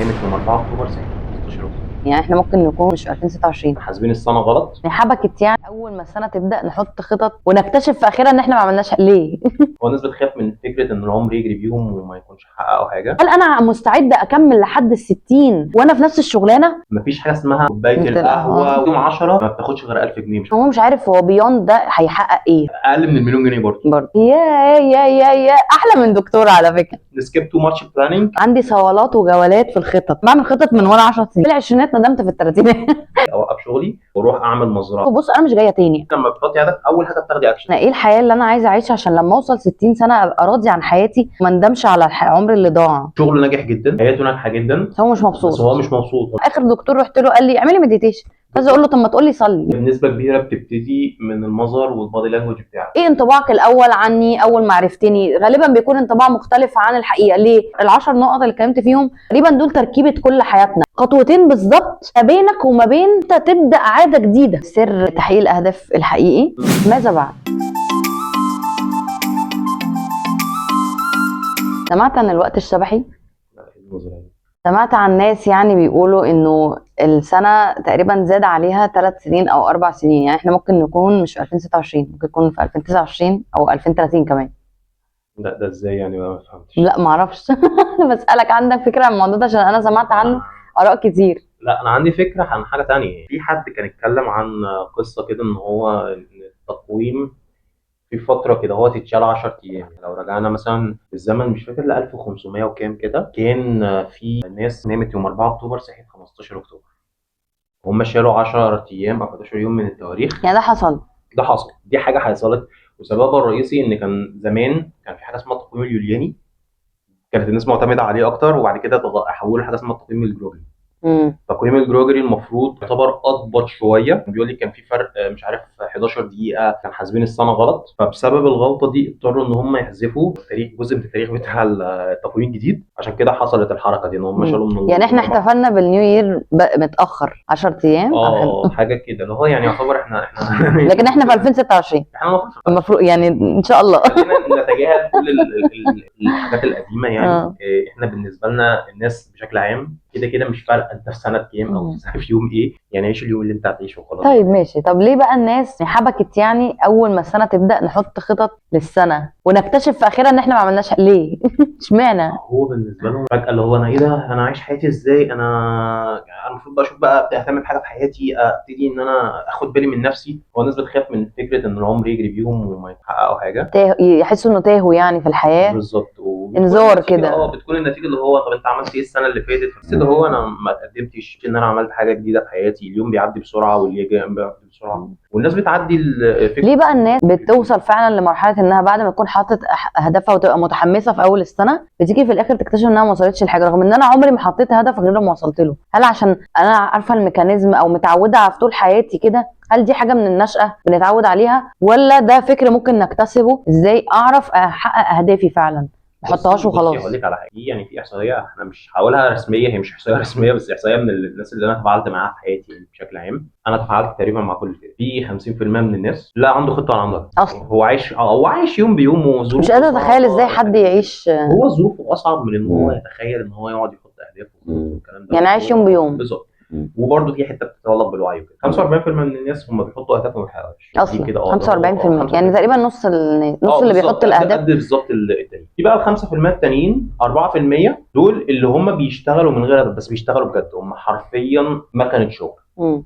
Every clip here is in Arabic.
نامت يوم 4 اكتوبر سنه 15 اكتوبر. يعني احنا ممكن نكون مش في 2026 حاسبين السنه غلط. حبكت، يعني اول ما السنه تبدا نحط خطط ونكتشف في اخرها ان احنا ما عملناش ليه. هو الناس بتخاف من فكره ان العمر يجري بيهم وما يكونش حققوا حاجه. هل انا مستعده اكمل لحد ال60 وانا في نفس الشغلانه؟ مفيش حاجه اسمها كوبايه مثل القهوه يوم 10 ما بتاخدش غير 1000 جنيه، مش هو مش عارف هو بيوند ده هيحقق ايه اقل من المليون جنيه برضه. يا احلى من دكتور على فكره. نسكيب تو ماتش بلاننج. عندي صولات وجولات في الخطط، بعمل خطط من وانا 10 سنين، في العشرينات ندمت في الثلاثينات. اوقف شغلي واروح اعمل مزرعه. بص انا مش جايه تاني. لما بتحطي هدف اول حاجه بتاخدي اكشن. انا ايه الحياه اللي انا عايزه اعيشها عشان لما اوصل 60 سنه ابقى راضي عن حياتي وما ندمش على العمر اللي ضاع. شغله ناجح جدا، حياته ناجحه جدا، بس هو مش مبسوط. بس هو مش مبسوط. اخر دكتور رحت له قال لي اعملي مديتيشن، عايزه اقول له طب ما تقول لي صلي. بنسبه كبيره بتبتدي من المظهر والبادي لانجوج بتاعك. ايه انطباعك الاول عني اول ما عرفتني؟ غالبا بيكون انطباع مختلف عن الحقيقه. ليه؟ ال10 نقط اللي اتكلمت فيهم تقريبا دول تركيبه كل حياتنا، خطوتين بالظبط ما بينك وما بين انت تبدا عاده جديده. سر تحقيق الاهداف الحقيقي ماذا بعد؟ سمعت عن الوقت الشبحي؟ سمعت عن ناس يعني بيقولوا انه السنه تقريبا زاد عليها 3 سنين او 4 سنين، يعني احنا ممكن نكون مش في 2026، ممكن نكون في 2029 او 2030 كمان. ده ازاي يعني؟ ما فهمتش. لا معرفش. انا بسالك عندك فكره عن الموضوع ده عشان انا سمعت عنه اراء كتير. لا انا عندي فكره عن حاجه تانية. في حد كان اتكلم عن قصه كده ان هو التقويم في فتره كده هو تتشال 10 ايام. لو رجعنا مثلا بالزمن مش فاكر ل 1500 وكام كده، كان في ناس نامت يوم 4 اكتوبر صحيت 15 اكتوبر. هم شالوا 10 ايام او 11 يوم من التواريخ. يعني ده حصل؟ ده حصل، دي حاجه حصلت، وسببها الرئيسي ان كان زمان كان في حاجه اسمها التقويم اليولياني، كانت الناس معتمده عليه اكتر، وبعد كده حولوا لحاجه اسمها التقويم الجروجري. تقويم الجروجري المفروض يعتبر اضبط شويه، بيقول لي كان في فرق مش عارف 11 دقيقه، كان حاسبين السنه غلط، فبسبب الغلطه دي اضطروا ان هم يحذفوا التاريخ، جزء من التاريخ بتاع التقويم الجديد. عشان كده حصلت الحركه دي ان هم شالوا من يعني احنا احتفلنا بالنيو يير متاخر 10 ايام حاجه كده اللي هو يعني يعتبر احنا لكن احنا في 2026 احنا المفروض يعني ان شاء الله خلينا نتجاهل كل الحاجات القديمه يعني. احنا بالنسبه لنا الناس بشكل عام كده كده مش فارقه انت في سنه كام او في يوم ايه، يعني عيش اليوم اللي انت هتعيشه وخلاص. طيب ماشي، طب ليه بقى الناس حبكت يعني اول ما السنه تبدا نحط خطط للسنه ونكتشف في اخرها ان احنا ما عملناش ليه؟ اشمعنى؟ هو بالنسبه لهم فجاه اللي هو انا ايه ده، انا عايش حياتي ازاي، انا المفروض بقى اشوف بقى اهتم بحاجه في حياتي، ابتدي ان انا اخد بالي من نفسي. هو الناس بتخاف من فكره ان العمر يجري بيهم وما يحققوا حاجه، يحسوا انه تاهوا يعني في الحياه. بالظبط، انذار كده. بتكون النتيجه اللي هو طب انت عملت ايه السنه اللي فاتت، بس اللي هو انا ما قدمتش ان انا عملت حاجه جديده في حياتي. اليوم بيعدي بسرعه واللي بيعدي بسرعه، والناس بتعدي الفكره. ليه بقى الناس بتوصل فعلا لمرحله انها بعد ما تكون حاطط اهدافها وتبقى متحمسه في اول السنه بتيجي في الاخر تكتشف انها ما وصلتش لحاجه، رغم ان انا عمري ما حطيت هدف غير لما وصلت له؟ هل عشان انا عارفه الميكانيزم او متعوده على طول حياتي كده؟ هل دي حاجه من النشأه بنتعود عليها، ولا ده فكر ممكن نكتسبه؟ ازاي اعرف احقق اهدافي فعلا؟ ما احطهاش وخلاص. هقول لك على حاجه، يعني في احصائيه احنا مش هقولها رسميه، هي مش احصائيه رسميه بس احصائيه من الناس اللي انا تفاعلت معاها في حياتي يعني بشكل عام. انا تفاعلت تقريبا مع كل فئه. في 50% من الناس لا عنده خطه ولا عنده اصلا هو عايش يوم بيوم، وظروفه مش قادر اتخيل ازاي حد يعيش. هو ظروفه اصعب من ان هو يتخيل ان هو يقعد يحط اهداف والكلام ده، يعني عايش يوم بيوم بالظبط. وبرده في حته بتتطلب بالوعي وكده. 45% من الناس هم بيحطوا اهداف وما بيحققوش اصلا كده. 45% يعني تقريبا نص نص اللي بيحط الاهداف. قد بالظبط التاني. في بقى ال 5% التانيين 4% دول اللي هم بيشتغلوا من غير هدف، بس بيشتغلوا بجد، هم حرفيا مكنه شغل.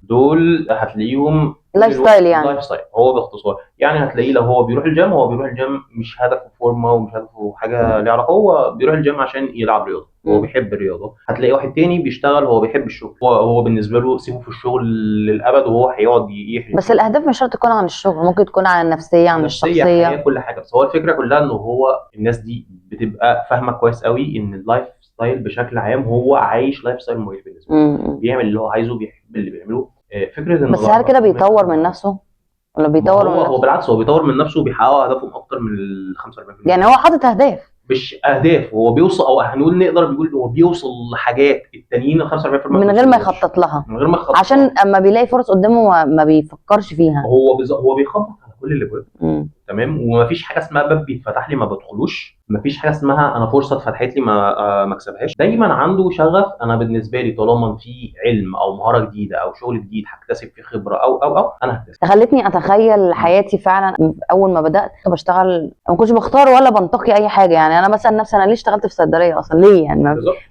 دول هتلاقيهم لايف ستايل، يعني لايف ستايل هو باختصار. يعني هتلاقيه لو هو بيروح الجيم، هو بيروح الجيم مش هدفه فورمه ومش هدفه حاجه ليها علاقه، هو بيروح الجيم عشان يلعب رياضه، هو بيحب الرياضه. هتلاقي واحد تاني بيشتغل هو بيحب الشغل، هو بالنسبه له سيبه في الشغل للابد وهو هيقعد يحرق. بس الاهداف مش شرط تكون عن الشغل، ممكن تكون عن النفسيه، عن الشخصيه، كل حاجه. بس هو الفكره كلها ان هو الناس دي بتبقى فاهمه كويس قوي ان اللايف ستايل بشكل عام هو عايش لايف ستايل مريح بالنسبه له، بيعمل اللي هو عايزه، بيحب اللي بيعمله. فكره ان بس هل كده بيطور من نفسه ولا بيطور من هو بالعكس، هو بيطور من نفسه وبيحقق اهدافهم اكتر من ال 45%. يعني هو حاطط اهداف، مش اهداف، هو بيوصل، او هنقول نقدر بيقول هو بيوصل لحاجات التانيين ال 45% من غير ما يخطط لها، من غير ما يخطط، عشان اما بيلاقي فرص قدامه ما بيفكرش فيها. هو بيخبط على كل الابواب. تمام. ومفيش حاجه اسمها باب بيتفتح لي ما بدخلوش، مفيش حاجه اسمها انا فرصه اتفتحت لي ما اكسبهاش. دايما عنده شغف. انا بالنسبه لي طالما في علم او مهاره جديده او شغل جديد هكتسب فيه خبره او انا هكتسب. خلتني اتخيل حياتي فعلا. اول ما بدات بشتغل ما كنتش بختار ولا بنتقي اي حاجه، يعني انا بسال نفسي انا ليه اشتغلت في صيدليه اصلا؟ ليه يعني؟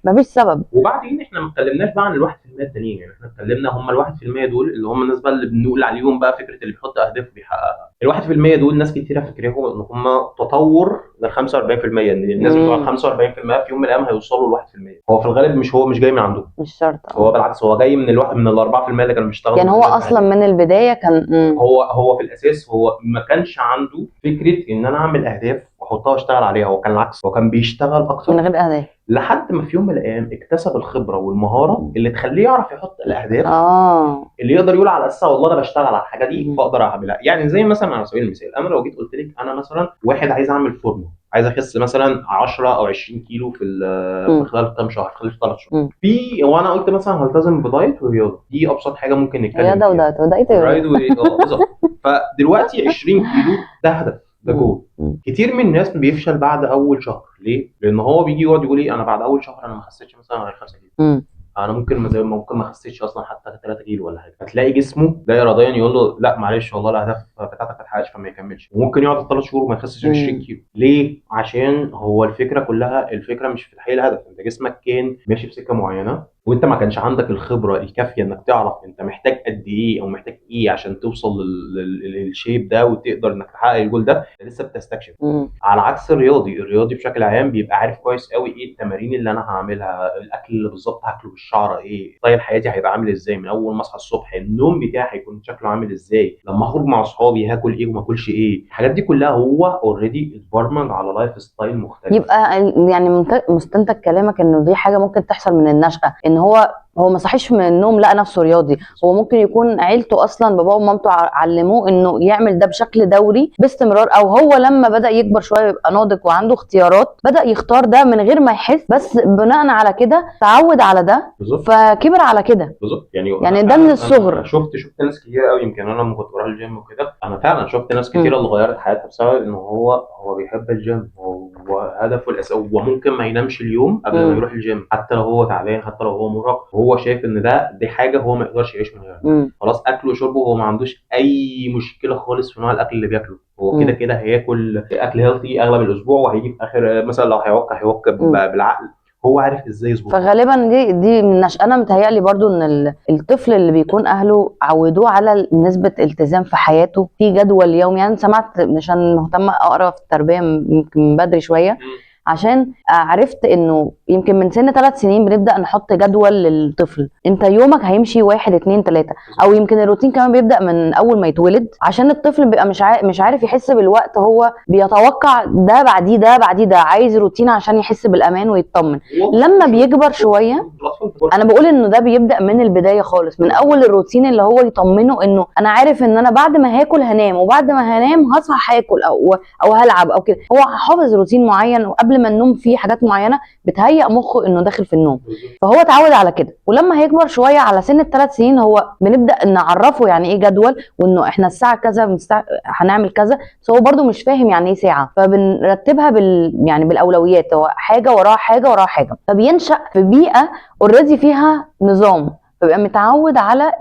ما فيش سبب. وبعدين احنا ما اتكلمناش بقى عن ال 1% التانيين، يعني احنا اتكلمنا هم ال 1% دول اللي هم الناس بقى اللي بنقول عليهم بقى فكره اللي بيحط اهداف بيحققها. ال 1% دول ناس كتيره فاكراهم ان هم تطور لل 45%، ان الناس بتوع ال 45% في يوم من الايام هيوصلوا ل 1%. هو في الغالب مش جاي من عندهم، مش شرط. هو بالعكس هو جاي من الواحد من ال 4% اللي كانوا بيشتغلوا. يعني هو اصلا من البدايه كان هو في الاساس هو ما كانش عنده فكره ان انا اعمل اهداف واحطها واشتغل عليها. هو كان العكس، هو كان بيشتغل اكتر من غير اهداف لحد ما في يوم من الايام اكتسب الخبره والمهاره اللي تخليه يعرف يحط الاهداف اللي يقدر يقول على اساسها والله انا بشتغل على الحاجه دي فاقدر اعملها. يعني زي مثلا على سبيل المثال انا لو جيت قلت لك انا مثلا واحد عايز اعمل فورمه، عايز اخس مثلا 10 او 20 كيلو في خلال كام شهر، خلال 3 شهور. وانا قلت مثلا هلتزم بدايت ورياضه، دي ابسط حاجه ممكن نتكلم فيها. رياضه ودايت بالظبط. فدلوقتي 20 كيلو ده هدف، ده جول. كتير من الناس بيفشل بعد اول شهر. ليه؟ لان هو بيجي يقعد يقول ايه، انا بعد اول شهر انا ما خسيتش مثلا غير 5 كيلو، انا ممكن ما خسيتش اصلا حتى 3 كيلو ولا حاجه. هتلاقي جسمه لا اراديا يقول له لا معلش والله الاهداف بتاعتك ما اتحققتش، فما يكملش. وممكن يقعد 3 شهور وما يخسش 20 كيلو. ليه؟ عشان هو الفكره كلها، الفكره مش في تحقيق الهدف. انت جسمك كان ماشي في سكه معينه وانت ما كانش عندك الخبره الكافيه انك تعرف انت محتاج قد ايه او محتاج ايه عشان توصل للشيب ده وتقدر انك تحقق الجول ده. انت لسه بتستكشف. على عكس الرياضي بشكل عام بيبقى عارف كويس قوي ايه التمارين اللي انا هعملها، الاكل اللي بالظبط هاكله بالشعره ايه، طيب حياتي هيبقى عامل ازاي من اول ما اصحى الصبح، النوم بتاعي هيكون شكله عامل ازاي، لما اخرج مع اصحابي هاكل ايه وما اكلش ايه. الحاجات دي كلها هو اوريدي اتبرمج على لايف ستايل مختلف. يبقى يعني مستنتج كلامك انه دي حاجه ممكن تحصل من النشأة، ان هو ما صحيش من النوم لقى نفسه رياضي. هو ممكن يكون عيلته اصلا باباه ومامته علموه انه يعمل ده بشكل دوري باستمرار، او هو لما بدأ يكبر شويه يبقى ناضج وعنده اختيارات بدأ يختار ده من غير ما يحس، بس بناء على كده تعود على ده فكبر على كده. بالظبط. يعني ده من الصغر. أنا شفت ناس كتير قوي. يمكن انا لما كنت بروح الجيم وكده انا فعلا شفت ناس كتير اللي غيرت حياتها بسبب ان هو بيحب الجيم. هو هدفه الاساسي وممكن ما ينامش اليوم قبل ما يروح الجيم، حتى لو هو تعبان، حتى لو هو مرهق. هو شايف ان دي حاجه هو ما يقدرش يعيش من غيرها. خلاص اكله وشربه هو ما عندوش اي مشكله خالص في نوع الاكل اللي بياكله. هو كده كده هياكل اكل هيلثي اغلب الاسبوع، وهيجي في اخر مثلا لو هيعك بالعقل. هو عارف ازاي يظبط. فغالبا دي من انا متهيألي برضو ان الطفل اللي بيكون اهله عودوه على نسبه التزام في حياته في جدول يومي. يعني سمعت، عشان مهتمه اقرا في التربيه يمكن من بدري شويه، عشان عرفت انه يمكن من سن 3 سنين بنبدا نحط جدول للطفل. انت يومك هيمشي 1 2 3، او يمكن الروتين كمان بيبدا من اول ما يتولد، عشان الطفل بيبقى مش عارف يحس بالوقت. هو بيتوقع ده بعديه ده بعديه ده، عايز روتين عشان يحس بالامان ويطمن. لما بيكبر شويه انا بقول انه ده بيبدا من البدايه خالص، من اول الروتين اللي هو يطمنه انه انا عارف ان انا بعد ما هاكل هنام، وبعد ما هنام هصحى هاكل او هلعب او كده. هو حافظ روتين معين، وقبل ما النوم في حاجات معينه بتهيئ مخه انه داخل في النوم، فهو اتعود على كده. ولما هيكبر شويه على سن ال3 سنين هو بنبدا نعرفه يعني ايه جدول، وانه احنا الساعه كذا هنعمل كذا، بس هو برده مش فاهم يعني ايه ساعه، فبنرتبها يعني بالاولويات، هو حاجه وراها حاجه وراها حاجه. فبينشأ في بيئه اوريدي فيها نظام، فبيبقى متعود على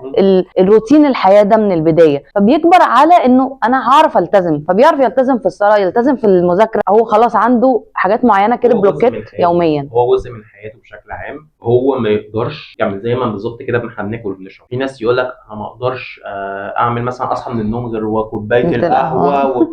الروتين الحياه ده من البدايه، فبيكبر على انه انا هعرف التزم، فبيعرف يلتزم في الصلاه، يلتزم في المذاكره. هو خلاص عنده حاجات معينه كده بلوكات يوميا. هو جزء من حياته بشكل عام. هو ما يقدرش يعمل زي ما بالظبط كده احنا بناكل وبنشرب. في ناس يقول لك انا ما اقدرش اعمل مثلا اصحى من النوم غير وكوبايه القهوه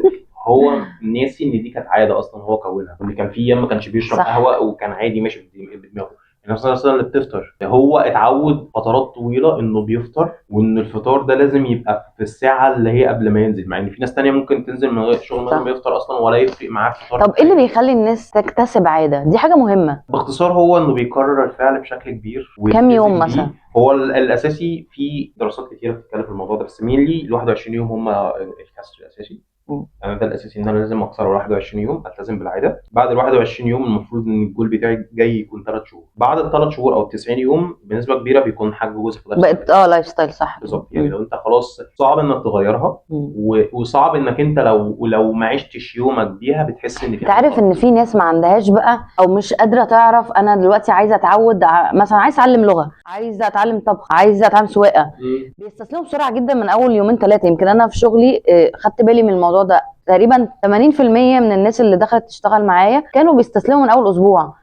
هو ناسي ان دي كانت عاده اصلا هو كونها. ان كان في ايام ما كانش بيشرب قهوه وكان عادي ماشي بدماغه. الناس مثلا اللي بتفطر هو اتعود فترات طويله انه بيفطر، وان الفطار ده لازم يبقى في الساعه اللي هي قبل ما ينزل، مع ان في ناس تانية ممكن تنزل من غير شغل ما يفطر اصلا ولا يفرق معاه الفطار. طب ايه اللي بيخلي الناس تكتسب عاده؟ دي حاجه مهمه. باختصار هو انه بيكرر الفعل بشكل كبير. كام يوم مثلا؟ هو الاساسي في دراسات كتيره بتتكلم في الموضوع ده، بس مين لي ال 21 يوم هم الكسر الاساسي. انا ده الاساسي ان انا لازم اكسر 21 يوم، التزم بالعاده. بعد ال 21 يوم المفروض ان الجول بتاعي جاي يكون 3 شهور. بعد الثلاث شهور او 90 يوم بنسبه كبيره بيكون حاجه جزء في اللايف بقت ستايل. لايف ستايل، صح كده. بالظبط، يعني لو انت خلاص صعب انك تغيرها، وصعب انك انت لو ما عشتش يومك بيها بتحس ان في انت حاجه عارف غلط. ان في ناس ما عندهاش بقى، او مش قادره تعرف انا دلوقتي عايزه اتعود مثلا عايزه اتعلم لغه، عايزه اتعلم طبخ، عايزه اتعلم سواقه، مم. بيستسلموا بسرعه جدا من اول يومين ثلاثه. يمكن انا في شغلي خدت بالي من الموضوع ده، تقريبا 80% من الناس اللي دخلت تشتغل معايا كانوا بيستسلموا من اول اسبوع،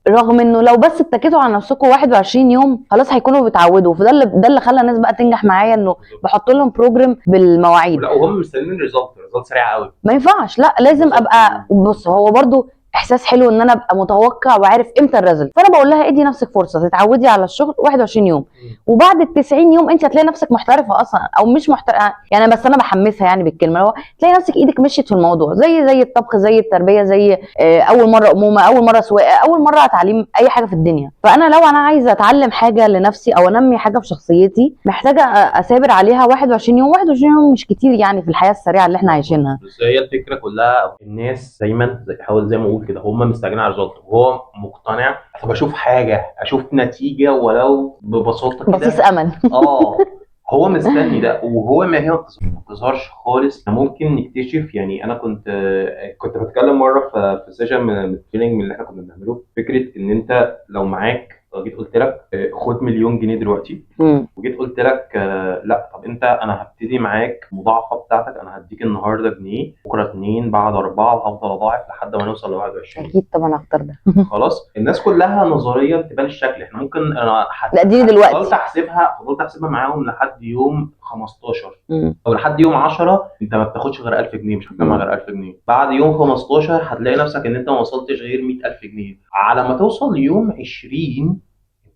رغم انه لو بس اتكيتوا على نفسكم 21 يوم خلاص هيكونوا بيتعودوا. فده اللي خلى الناس بقى تنجح معايا، انه بحط لهم بروجرام بالمواعيد. لا وهم مستنيين ريزلت سريع قوي. ما ينفعش، لا لازم بالظبط. ابقى، بص هو برضو احساس حلو ان انا ابقى متوقع وعارف امتى الريزلت. فانا بقول لها ادي نفسك فرصه تتعودي على الشغل 21 يوم، وبعد ال 90 يوم انت هتلاقي نفسك محترفه اصلا، او مش محترفه يعني، بس انا بحمسها يعني بالكلمه، هو تلاقي نفسك ايدك مشيت في الموضوع، زي الطبخ، زي التربيه، زي اول مره امومه، اول مره سواقه، اول مره تعليم اي حاجه في الدنيا. فانا لو انا عايزه اتعلم حاجه لنفسي او انمي حاجه في شخصيتي، محتاجه اثابر عليها 21 يوم. 21 يوم مش كتير يعني في الحياه السريعه اللي احنا عايشينها. بس هي الفكره كلها الناس دايما حاول زي ما اقول كده هم مستعجلين على الريزلت، وهو مقتنع طب اشوف حاجه، اشوف نتيجه ولو ببساطه كده. بصيص امل. هو مستني ده، وهو ما هي ما بتظهرش خالص. ممكن نكتشف، يعني انا كنت بتكلم مره في سيشن من التريننج اللي احنا كنا بنعمله، فكره ان انت لو معاك، جيت قلت لك خد مليون جنيه دلوقتي، وجيت قلت لك لا طب انا هبتدي معاك مضاعفه بتاعتك، انا هديك النهارده جنيه، بكره اتنين، بعد اربعه، وهفضل اضاعف لحد ما نوصل ل 21. اكيد طبعا هختار ده. خلاص الناس كلها نظريا تبان الشكل، احنا ممكن انا لا اديني دلوقتي. فضلت احسبها معاهم لحد يوم 15 او لحد يوم 10، انت ما بتاخدش غير 1000 جنيه، مش هتجمع غير 1000 جنيه. بعد يوم 15 هتلاقي نفسك ان انت ما وصلتش غير 100000 جنيه. على ما توصل ليوم 20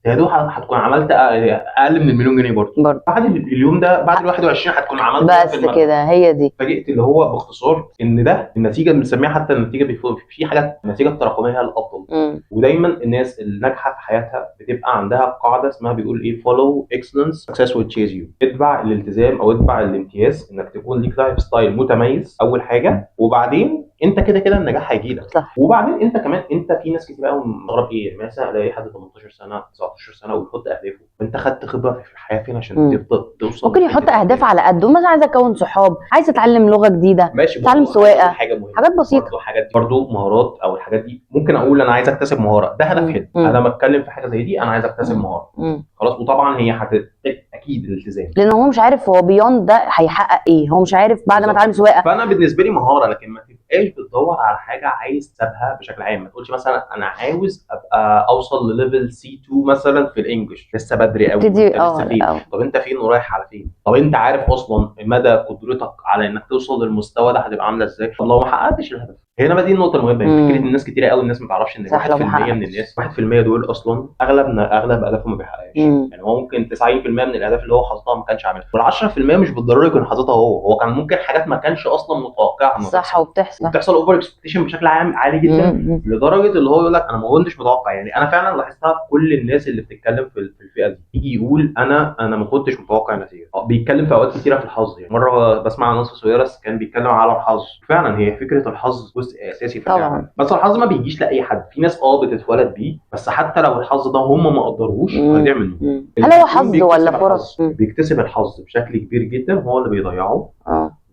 يا دوب هتكون عملت اقل من المليون جنيه برضه. بعد اليوم ده، بعد ال 21 هتكون عملت بس كده، هي دي. فاجئت اللي هو باختصار ان ده النتيجه اللي بنسميها، حتى النتيجه في حاجات النتيجه التراكميه هي الافضل. ودايما الناس اللي ناجحه في حياتها بتبقى عندها قاعده اسمها بيقول ايه follow excellence success will chase you. اتبع الالتزام او اتبع الامتياز، انك تكون ليك لايف ستايل متميز اول حاجه، وبعدين انت كده كده النجاح هيجي لك. صح. وبعدين انت كمان، انت في ناس كتير قوي مستغرب ايه مثلا الاقي حد 18 سنه 19 سنه ويحط اهدافه، وانت خدت خبره في الحياه فين عشان تفضل توصل؟ ممكن يحط اهداف على قده، مثلا عايز اكون صحاب، عايز اتعلم لغه جديده، ماشي، اتعلم سواقه، حاجه مهمه، حاجات بسيطه. برضه حاجات دي برضه مهارات، او الحاجات دي ممكن اقول انا عايز اكتسب مهاره، ده هدف حلو. انا لما اتكلم في حاجه زي دي انا عايز اكتسب مهاره، خلاص. وطبعا هي هتحتاج اكيد الالتزام، لان هو مش عارف هو بيوند ده هيحقق ايه، هو مش عارف بعد ما اتعلم سواقه. فانا بالنسبه لي مهاره، لكن ما تبقاش بتدور على حاجه عايز تسابها بشكل عام. ما تقولش مثلا انا عاوز ابقى اوصل لليفل سي 2 مثلا في الانجلش، لسه بدري قوي، انت لسه فين؟ طب انت فين ورايح على فين؟ طب انت عارف اصلا مدى قدرتك على انك توصل للمستوى ده هتبقى عامله ازاي؟ طب لو ما حققتش الهدف، هنا بقى دي النقطه المهمه. فكره الناس كتيره قوي، الناس ما تعرفش ان 1% من الناس، 1% دول اصلا اغلب اهدافهم ما بيحققهاش. يعني هو ممكن 90% من الاهداف اللي هو حاططها ما كانش عاملها، وال10% مش بالضروره يكون حاططها هو كان ممكن حاجات ما كانش اصلا متوقعها. صح، وبتحصل اوفر اكسبكتيشن بشكل عام عالي جدا، لدرجه اللي هو يقول لك انا ما كنتش متوقع. يعني انا فعلا لاحظتها في كل الناس اللي بتتكلم في الفئه دي، يجي يقول انا ما كنتش متوقع النتيجه. بيتكلم في اوقات كتيره في الحظ. يعني مره بسمع ناس سويرس كان بيتكلم على الحظ، فعلا هي فكره الحظ جزء اساسي في اللعبه. بس الحظ ما بيجيش لاي حد، في ناس بتتولد بيه، بس حتى لو الحظ ده هم ما قدروش هيضيع منهم. هل هو حظ ولا فرص؟ بيكتسب الحظ بشكل كبير جدا، هو اللي بيضيعه.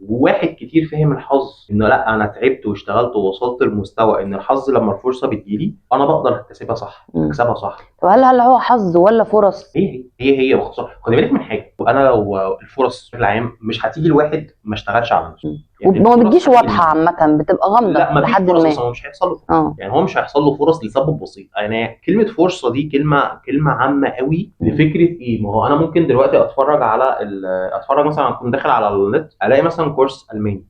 وواحد كتير فهم الحظ انه لا انا تعبت واشتغلت ووصلت لمستوى ان الحظ لما الفرصه بتجيلي انا بقدر اكتسبها صح، اكسبها صح. طب هل هو حظ ولا فرص؟ هي باختصار. خدي بالك من حاجه، وانا لو الفرص بشكل عام مش هتيجي لواحد ما اشتغلش على نفسه، يعني ما بتجيش واضحه عامه، بتبقى غامضه. لا ما فيش فرص اصلا، مش هيحصل له يعني هو مش هيحصل له فرص لسبب بسيط. يعني كلمه فرصه دي كلمه عامه قوي لفكره ايه. ما هو انا ممكن دلوقتي اتفرج مثلا، اكون داخل على النت الاقي مثلا كورس الماني،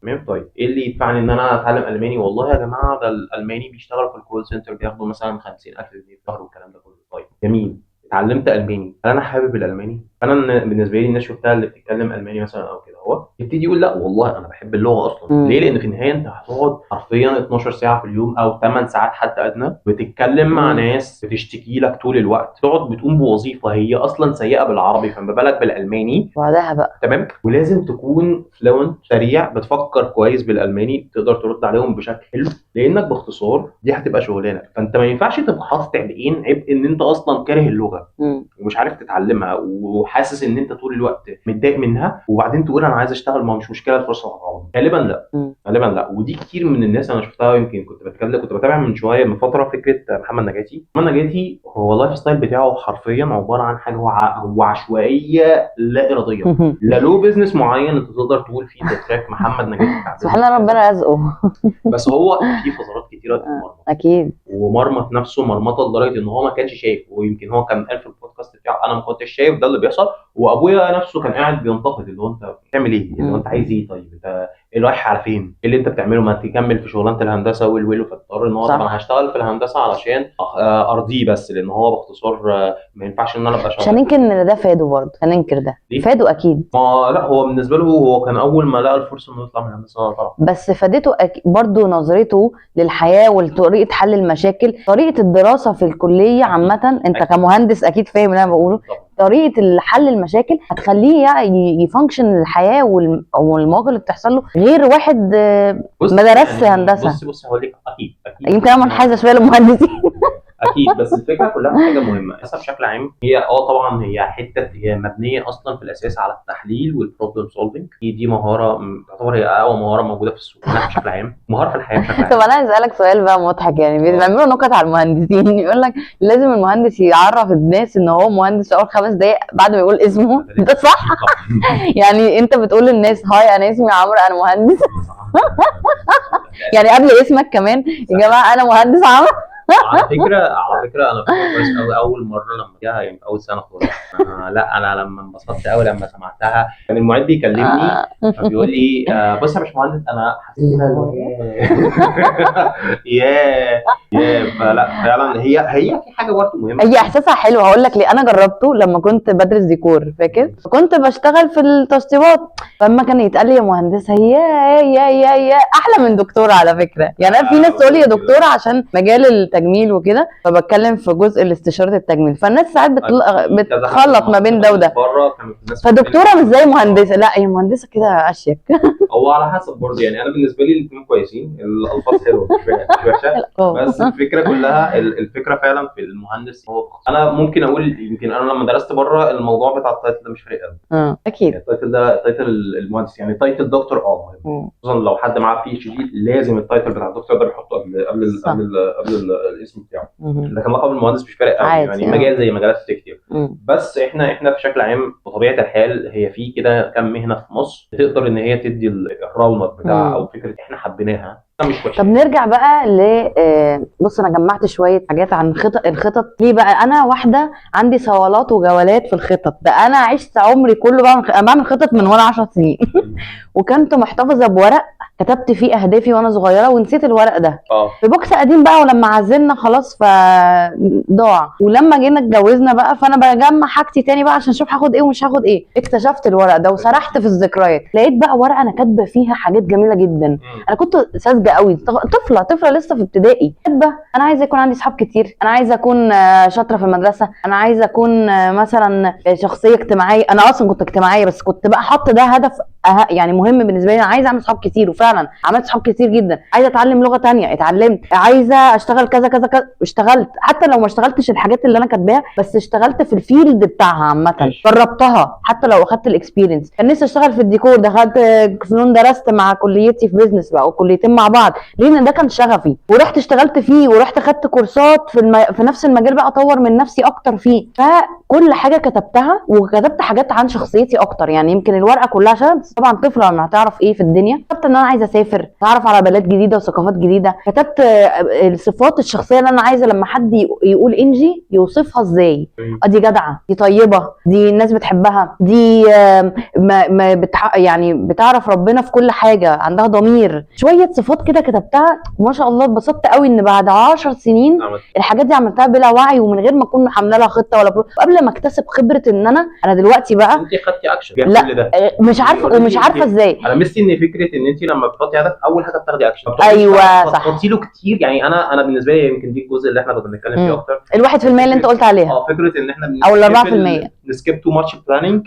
تمام. طيب ايه اللي يدفعني ان انا اتعلم الماني؟ والله يا جماعه ده الالماني بيشتغلوا في الكول سنتر بياخدوا مثلا 50000 جنيه في الشهر والكلام ده كله. طيب جميل، اتعلمت الماني، هل انا حابب الالماني؟ انا بالنسبه لي الناس شفتها اللي بتتكلم الماني مثلا او كده، هو اللغه يبتدي يقول لا والله انا بحب اللغه اصلا. ليه؟ لان في النهايه انت هتقعد حرفيا 12 ساعه في اليوم او 8 ساعات حتى ادنى بتتكلم مع ناس بتشتكي لك طول الوقت، تقعد بتقوم بوظيفه هي اصلا سيئه بالعربي فما بالك بالالماني بعدها بقى. تمام. ولازم تكون فلوينت سريع، بتفكر كويس بالالماني، تقدر ترد عليهم بشكل حلو، لانك باختصار دي هتبقى شغلانه. فانت ما ينفعش تبقى حاطط عبء ان انت اصلا كاره اللغه ومش عارف تتعلمها وحاسس ان انت طول الوقت متضايق منها، وبعدين تقول انا عايز اشتغل، ما هو مش مشكله الفرصه هتعوض. غالبا لا. غالبا لا. ودي كتير من الناس انا شفتها. يمكن كنت بتابع من شويه من فتره فكره محمد نجاتي. محمد نجاتي هو اللايف ستايل بتاعه حرفيا عباره عن حاجه هو عشوائيه لا اراديه. لا له بيزنس معين انت تقدر تقول فيه ده تراك محمد نجاتي بتاع سبحان الله ربنا رزقه. بس هو في فترات كتيره اتمرمط اكيد، ومرمط نفسه مرمطه لدرجه ان هو ما كانش شايف. ويمكن هو كان قال في البودكاست بتاعه انا ما كنتش شايف ده اللي بيحصل. وابويا نفسه كان قاعد بينتقد اللي هو انت بتعمل ايه؟ اللي هو انت عايز ايه؟ طيب انت ايه رايح على فين؟ ايه اللي انت بتعمله؟ ما تكمل في شغلانه الهندسه والويل. فاضطر ان هو طب انا هشتغل في الهندسه علشان ارضيه بس، لان هو باختصار ما ينفعش ان انا ابقى مش هننكر ان ده فاده برضه، هننكر ده فاده اكيد. ما لا هو بالنسبه له هو كان اول ما لقى الفرصه انه يطلع من الهندسه طبعا، بس فادته برضه نظرته للحياه وطريقه حل المشاكل، طريقه الدراسه في الكليه عامه. انت كمهندس اكيد فاهم اللي انا بقوله. طريقه حل المشاكل هتخليه يفانكشن الحياه والمواقف اللي بتحصل له غير واحد ما درسش هندسه. بص هقول لك اكيد يمكن انا منحازه شويه للمهندسين. اكيد. بس الفكره كلها في حاجه مهمه بشكل عام. هي طبعا هي مبنيه اصلا في الاساس على التحليل والبروبلم سولفنج. دي مهاره تعتبر هي اقوى مهاره موجوده في السوق بشكل عام، مهاره في الحياه بشكل عام. طب انا عايز اسالك سؤال بقى مضحك، يعني بيعملوا نكت على المهندسين يقول لك لازم المهندس يعرف الناس ان هو مهندس في اول 5 دقائق بعد ما يقول اسمه. ده صح؟ يعني انت بتقول للناس هاي انا اسمي عمرو انا مهندس. يعني قبل اسمك كمان يا جماعه انا مهندس عمرو. على فكره انا فاكر كويس قوي اول مره لما جاها يعني في اول سنه خالص. لا انا لما انبسطت قوي لما سمعتها كان المعيد بيكلمني فبيقول لي بص يا باشمهندس انا حسيت كده اللي هو يا فلا فعلا هي في حاجه برضه مهمه. هي احساسها حلو. هقول لك ليه. انا جربته لما كنت بدرس ديكور، فاكر كنت بشتغل في التشطيبات، فلما كان يتقال لي يا مهندسه يا احلى من دكتوره على فكره. يعني في ناس تقول لي يا دكتوره عشان مجال التجميل وكده، فبتكلم في جزء الاستشاره التجميل، فالناس ساعات بتخلط ما بين ده وده. فدكتوره مش زي مهندسه، لا هي مهندسه كده اشيك. هو على حسب برضه. يعني انا بالنسبه لي الاثنين كويسين، الالفاظ حلوه مش وحشه. بس الفكره كلها الفكره فعلا في المهندس. هو انا ممكن اقول يمكن انا لما درست بره الموضوع بتاع التايتل ده مش فارق قوي. اكيد التايتل ده تايتل المهندس، يعني تايتل دكتور مهم. خصوصا لو حد معاه بي اتش دي لازم التايتل بتاع الدكتور ده بيحطه قبل الاسم بتاعه. لكن لقب المهندس مش فارق قوي. يعني مجال زي مجالات كتير. بس احنا بشكل عام بطبيعه الحال هي في كده كم مهنه في مصر تقدر ان هي تدي الرونق بتاع او فكره احنا حبيناها مش وحشه. طب نرجع بقى بص انا جمعت شويه حاجات عن الخطط. ليه بقى انا واحده عندي صولات وجولات في الخطط؟ ده انا عشت عمري كله بعمل خطط من وانا 10 سنين. وكنت محتفظه بورق كتبت فيه اهدافي وانا صغيره ونسيت الورق ده في بوكس قديم بقى، ولما عزلنا خلاص فضاع. ولما جينا اتجوزنا بقى فانا بجمع حاجتي تاني بقى عشان اشوف هاخد ايه ومش هاخد ايه. اكتشفت الورق ده وسرحت في الذكريات، لقيت بقى ورقه انا كاتبه فيها حاجات جميله جدا. انا كنت ساذجه قوي، طفله لسه في ابتدائي، كاتبه انا عايزه يكون عندي صحاب كتير، انا عايزه اكون شاطره في المدرسه، انا عايزه اكون مثلا شخصيه اجتماعيه. انا اصلا كنت اجتماعيه بس كنت بقى حاطه ده هدف يعني مهم بالنسبه لي. انا عايزه اعمل صحاب كتير وفعلا عملت صحاب كتير جدا. عايزه اتعلم لغه تانية اتعلمت، عايزه اشتغل كذا كذا كذا اشتغلت، حتى لو ما اشتغلتش الحاجات اللي انا كاتباها بس اشتغلت في الفيلد بتاعها عامه، جربتها حتى لو اخدت الاكسبيرينس. كان نفسي اشتغل في الديكور، دخلت فنون درست مع كليتي في بيزنس بقى وكليتين مع بعض لان ده كان شغفي، ورحت اشتغلت فيه ورحت خدت كورسات في نفس المجال بقى اطور من نفسي اكتر فيه. فكل حاجه كتبتها وكتبت حاجات عن شخصيتي اكتر. يعني يمكن الورقه كلها عشان طبعا طفله ما هتعرف ايه في الدنيا، كتبت ان انا عايزه اسافر اتعرف على بلاد جديده وثقافات جديده. كتبت الصفات الشخصيه اللي انا عايزه لما حد يقول انجي يوصفها ازاي. دي جدعه، دي طيبه، دي الناس بتحبها، دي يعني بتعرف ربنا في كل حاجه، عندها ضمير. شويه صفات كده كتبتها وما شاء الله اتبسطت قوي ان بعد 10 سنين الحاجات دي عملتها بلا وعي ومن غير ما اكون محمله لها خطه ولا قبل ما اكتسب خبره ان انا دلوقتي بقى انت خدتي اكشن. لا مش عارفه ومش عارفه ازاي. انا مستي ان فكره ان انت لما بتحطي هدف اول حاجه بتاخدي اكشن. ايوه صح، تحطي له كتير. يعني انا بالنسبه لي يمكن دي الجزء اللي احنا كنا بنتكلم فيه اكتر، ال1% اللي انت قلت عليها، فكره ان احنا او ال4%، نسكيب تو ماتش بلاننج.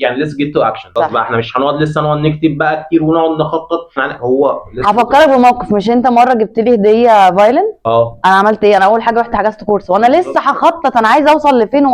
يعني ليتس جيت تو اكشن. خلاص بقى احنا مش هنقعد لسه نقعد نكتب بقى كتير ونقعد نخطط. يعني هو هفكرك بموقف. مش انت مره جبت لي هديه فايلن؟ انا عملت ايه؟ انا اول حاجه رحت حجزت كورس وانا لسه هخطط انا عايزه اوصل لفين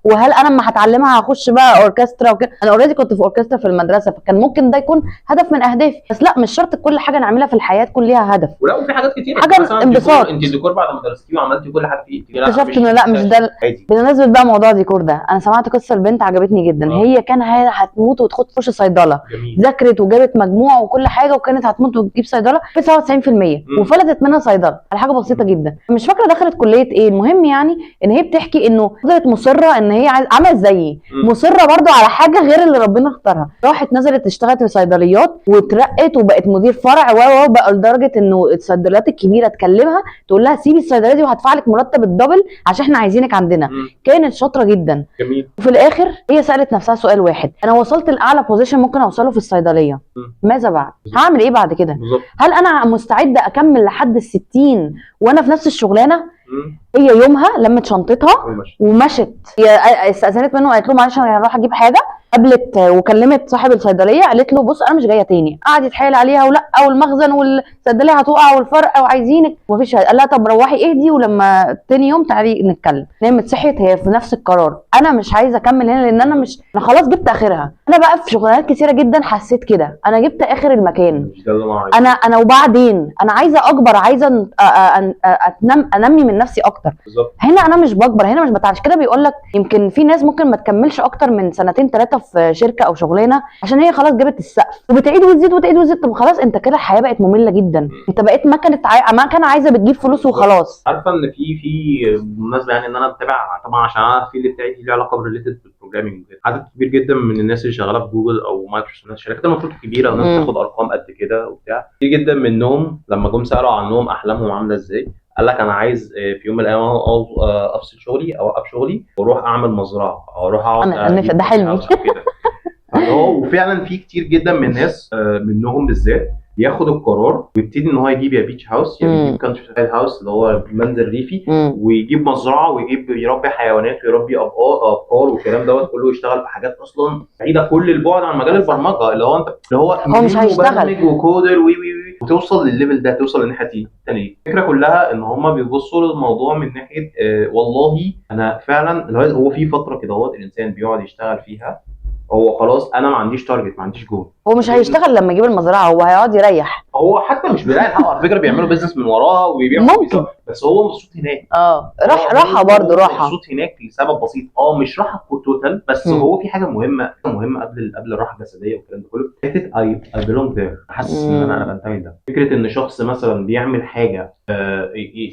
وهل انا لما هتعلمها هخش بقى اوركسترا وكده. انا اوريدي كنت في اوركسترا في المدرسه، فكان ممكن ده يكون هدف من اهدافي. بس لا، مش شرط كل حاجه نعملها في الحياه تكون ليها هدف. ولا وفي حاجات كتير حاجه انبساط. انت الديكور بعد ما درستيه وعملتي كل حاجه فيه اكتشفت انه لا، مش ده. بالنسبه بقى موضوع الديكور ده، انا سمعت قصه البنت عجبتني جدا. هي كان هتموت وتخش صيدله، ذاكرت وجابت مجموع وكل حاجه، وكانت هتموت وتجيب صيدله ب 97% وفلتت منها صيدله على حاجه بسيطه جدا. مش فاكره دخلت كليه ايه. المهم يعني ان هي بتحكي انه فضلت مصره ان هي عملت زيي، مصره برضو على حاجه غير اللي ربنا اختارها. راحت نزلت اشتغلت في صيدليات واترقت وبقت مدير فرع بقى لدرجه انه الصيدليات الكبيره تكلمها تقول لها سيبي الصيدليه دي وهدفع لك مرتب الدبل عشان احنا عايزينك عندنا. كانت شاطره جدا. جميل. وفي الاخر هي سالت نفسها سؤال واحد: انا وصلت لاعلى بوزيشن ممكن اوصله في الصيدليه، ماذا بعد؟ هعمل ايه بعد كده؟ هل انا مستعده اكمل لحد ال60 وانا في نفس الشغلانه؟ هي يومها لمت شنطتها ومشت. هي استاذنت منه وقالت له معلش انا هروح اجيب حاجه. قابلت وكلمت صاحب الصيدليه قالت له بص انا مش جايه تاني. قعد يتحايل عليها ولا والمخزن والصيدليه هتقع والفرق وعايزينك ومفيش. قال لها طب روحي اهدي ولما تاني يوم تعالي نتكلم. نامت صحيت هي في نفس القرار. انا مش عايزه اكمل هنا لان انا خلاص جبت اخرها. انا بقى في شغلانات كتيره جدا حسيت كده، انا جبت اخر المكان. انا وبعدين انا عايزه اكبر، عايزه انمي من نفسي اكتر. هنا انا مش بكبر، هنا مش بتعرف كده. بيقول لك يمكن في ناس ممكن ما تكملش اكتر من 2-3 في شركه او شغلانه عشان هي خلاص جابت السقف وبتعيد وتزيد وتعيد وتزيد. طب خلاص انت كده الحياه بقت ممله جدا. انت بقيت مكنه عايزه بتجيب فلوس وخلاص. عارفه ان في بالمناسبه يعني ان انا بتابع طبعا عشان انا في اللي بتاعي ليه علاقه بالريليتد بالبروجرامينج. عدد كبير جدا من الناس اللي شغاله في جوجل او مايكروسوفت، الشركات المفروض كبيره وناس بتاخد ارقام قد كده وبتاع، كتير جدا منهم لما جم سالوا عنهم احلامهم عامله ازاي قال لك انا عايز في يوم من الايام افصل شغلي او اوقف شغلي واروح اعمل مزرعه او اروح اقعد. ده حلمي. هو وفعلا في كتير جدا من الناس منهم بالذات ياخد القرار ويبتدي ان هو يجيب يا بيتش هاوس يا يجيب كانتري سايد هاوس اللي هو منزل ريفي ويجيب مزرعه ويجيب يربي حيوانات ويربي ابقار والكلام دوت كله، يشتغل في حاجات اصلا بعيده كل البعد عن مجال البرمجه اللي هو انت اللي هو مش هيشتغل وكودر وتوصل للليفل ده، توصل للناحيه دي. تاني الفكره كلها ان هم بيبصوا للموضوع من ناحيه والله انا فعلا هو في فتره كده هو الانسان بيقعد يشتغل فيها هو خلاص انا ما عنديش تارجت ما عنديش جول. هو مش هيشتغل لما يجيب المزرعه، هو هيقعد يريح. هو حتى مش بيلاقي الحق على فكره، بيعملوا بيزنس من وراها وبيبيعوا ممكن، بس هو مبسوط هناك. راحه برضه راحه مبسوط هناك لسبب بسيط. مش راحه توتال بس هو في حاجه مهمه قبل الراحه الجسديه والكلام ده كله، حته اي بيلونج ذير، حاسس ان انا بنتمي ده. فكره ان شخص مثلا بيعمل حاجه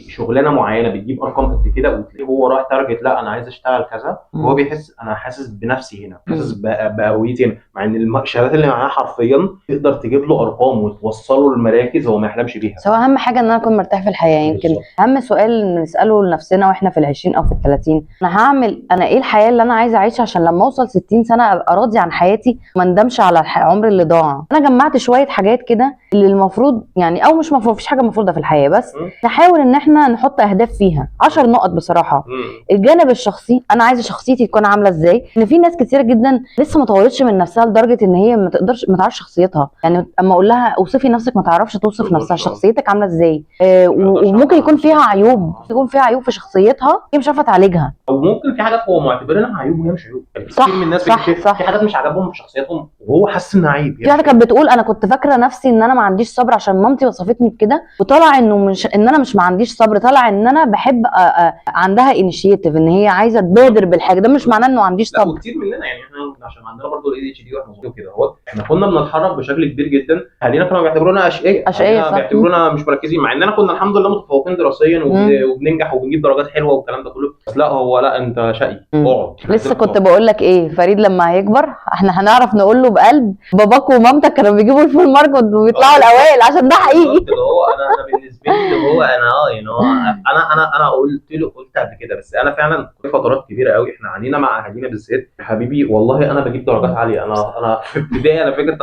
شغلانه معينه بتجيب ارقام قد كده وتلاقيه هو راح تارجت لا انا عايز اشتغل كذا، وهو بيحس انا حاسس بنفسي هنا، حاسس بهويتي هنا، مع ان الشهادات اللي معاه حرفيا تقدر تجيب له ارقام وتوصله لمراكز هو ما يحلمش بيها. سواء اهم حاجه ان انا اكون مرتاح في الحياه. يمكن اهم سؤال نساله لنفسنا واحنا في ال20 او في ال30، انا ايه الحياه اللي انا عايزه اعيشها عشان لما اوصل 60 سنه ابقى راضي عن حياتي ما ندمش على العمر اللي ضاع. انا جمعت شويه حاجات كده اللي المفروض يعني او مش مفروض، مفيش حاجه مفروضه في الحياه، بس نحاول ان احنا نحط اهداف فيها. 10 نقط بصراحه. الجانب الشخصي، انا عايزه شخصيتي تكون عامله ازاي، ان في ناس كتير جدا لسه ما طورتش من نفسها لدرجه ان هي ما تعرفش شخصيتها. يعني اما اقول لها اوصفي نفسك ما تعرفش توصف نفسها، شخصيتك عامله ازاي. وممكن يكون فيها عيوب، في شخصيتها هي مش عارفه تعالجها، او ممكن في حاجات هو معتبرينها عيوب وهي مش عيوب. يعني كتير من الناس صح. في حاجات مش عاجبهم في شخصيتهم وهو حاسس انها عيب. في واحده كانت بتقول انا كنت فاكره نفسي ان انا ما عنديش صبر عشان مامتي وصفتني بكده، وطلع انه مش ان انا مش ما عنديش صبر، طلع ان انا بحب عندها انيشيتيف، ان هي عايزه تبادر بالحاجه. ده مش معناه انه ما عنديش صبر. وكتير مننا يعني احنا عشان عندنا برضه الاي اتش دي واحنا صغيرين كده اهو، احنا كنا بنتحرك بشكل كبير جدا، اهالينا كانوا بيعتبرونا اشقياء بيعتبرونا مش مركزين، مع اننا كنا الحمد لله متفوقين دراسيا وبننجح وبنجيب درجات حلوه والكلام ده كله، بس لا انت شقي اقعد. لسه كنت بقول لك ايه، فريد لما هيكبر احنا هنعرف نقول له بقلب. باباك ومامتك كانوا بيجيبوا الفول ماركت وبيطلعوا الاوائل، عشان ده حقيقي. بالظبط، اللي هو انا بالنسبه لي اللي هو انا يعني هو انا قلت قبل كده، بس انا فعلا في فترات كبيره قوي احنا عانينا مع اهالينا بالذات. حبيبي والله انا بجيب درجات عاليه. انا في ابتدائي انا فاكر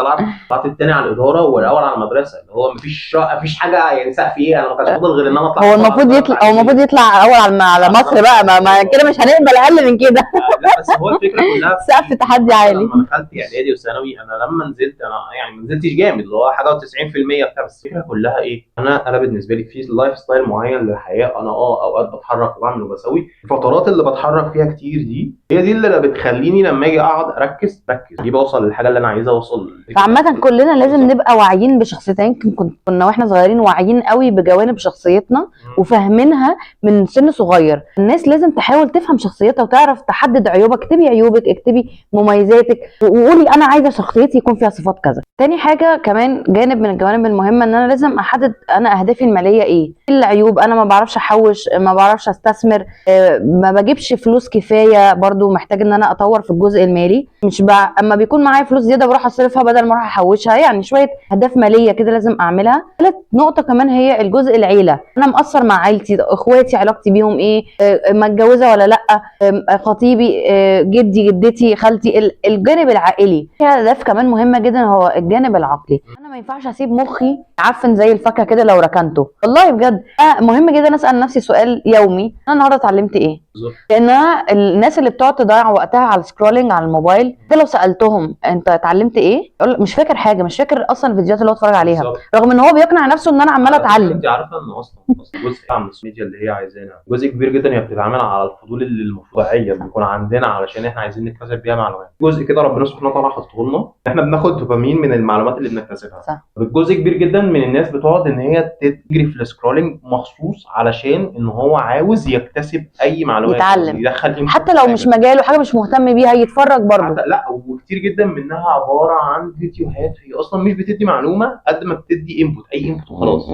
طلعت الثاني على الاداره والاول على المدرسه، اللي هو مفيش حاجه يعني سقف ايه، انا ما كانش فاضل غير ان انا اطلع. هو المفروض يطلع اول على مصر بقى، ما كده مش هنقبل اقل من كده. لا بس هو الفكره كلها سقف تحدي عالي. لما دخلت اعدادي وثانوي، انا لما نزلت انا يعني ما نزلتش جامد اللي هو حاجه و90% بتاع، بس الفكره كلها ايه، انا بالنسبه لي في لايف ستايل معين للحياه. انا اوقات بتحرك وبعمل وبسوي، الفترات اللي بتحرك فيها كتير دي هي دي اللي بتخليني لما اجي اقعد اركز دي بوصل للحاجه اللي انا عايزها اوصل. فعامة كلنا لازم نبقى واعيين بشخصيتنا. يمكن كنا واحنا صغيرين واعيين قوي بجوانب شخصيتنا وفاهمينها من سن صغير. الناس لازم تحاول تفهم شخصيتها وتعرف تحدد عيوبك. اكتبي عيوبك، اكتبي مميزاتك، وقولي انا عايزه شخصيتي يكون فيها صفات كذا. تاني حاجه كمان جانب من الجوانب المهمه ان انا لازم احدد انا اهدافي الماليه ايه العيوب. انا ما بعرفش احوش، ما بعرفش استثمر، ما بجيبش فلوس كفايه. برضو محتاج ان انا اطور في الجزء المالي. مش اما بيكون معايا فلوس زياده بروح اصرفها بدل ما اروح احوشها. يعني شويه اهداف ماليه كده لازم اعملها. ثالث نقطه كمان هي الجزء العيله. انا مقصر مع عيلتي، اخواتي علاقتي بيهم ايه، متجوزه ولا لا، خطيبي، جدي جدتي خالتي. الجانب العائلي. في اهداف كمان مهمه جدا هو الجانب العقلي. انا ما ينفعش اسيب مخي عفن زي الفاكهه كده لو ركنته. والله بجد مهم جدا اسال نفسي سؤال يومي، انا النهارده اتعلمت ايه؟ لان انا الناس اللي بتقعد تضيع وقتها على السكرولينج على الموبايل ده لو سالتهم انت اتعلمت ايه يقول مش فاكر حاجه، مش فاكر اصلا الفيديوهات اللي هو اتفرج عليها. رغم ان هو بيقنع نفسه ان انا عمال اتعلم. انت عارفه ان اصلا جزء من السوشيال ميديا اللي هي عايزانا جزء كبير جدا هي بتتعامل على الفضول اللي المفضوعيه بيكون عندنا علشان احنا عايزين نكتسب بيها معلومات. جزء كده ربنا سبحانه وتعالى حاطه لنا، احنا بناخد دوبامين من المعلومات اللي بنكتسبها. صح. جزء كبير جدا من الناس بتقعد ان هي تجري في السكرولينج مخصوص علشان ان هو عاوز يكتسب اي معلومات، يتعلم، يدخل حتى لو مش مجاله حاجه مش مهتم بيها يتفرج برضه. لا، وكتير جدا منها عباره عن فيديوهات هي اصلا مش بتدي معلومه قد ما بتدي انبوت، اي انبوت وخلاص.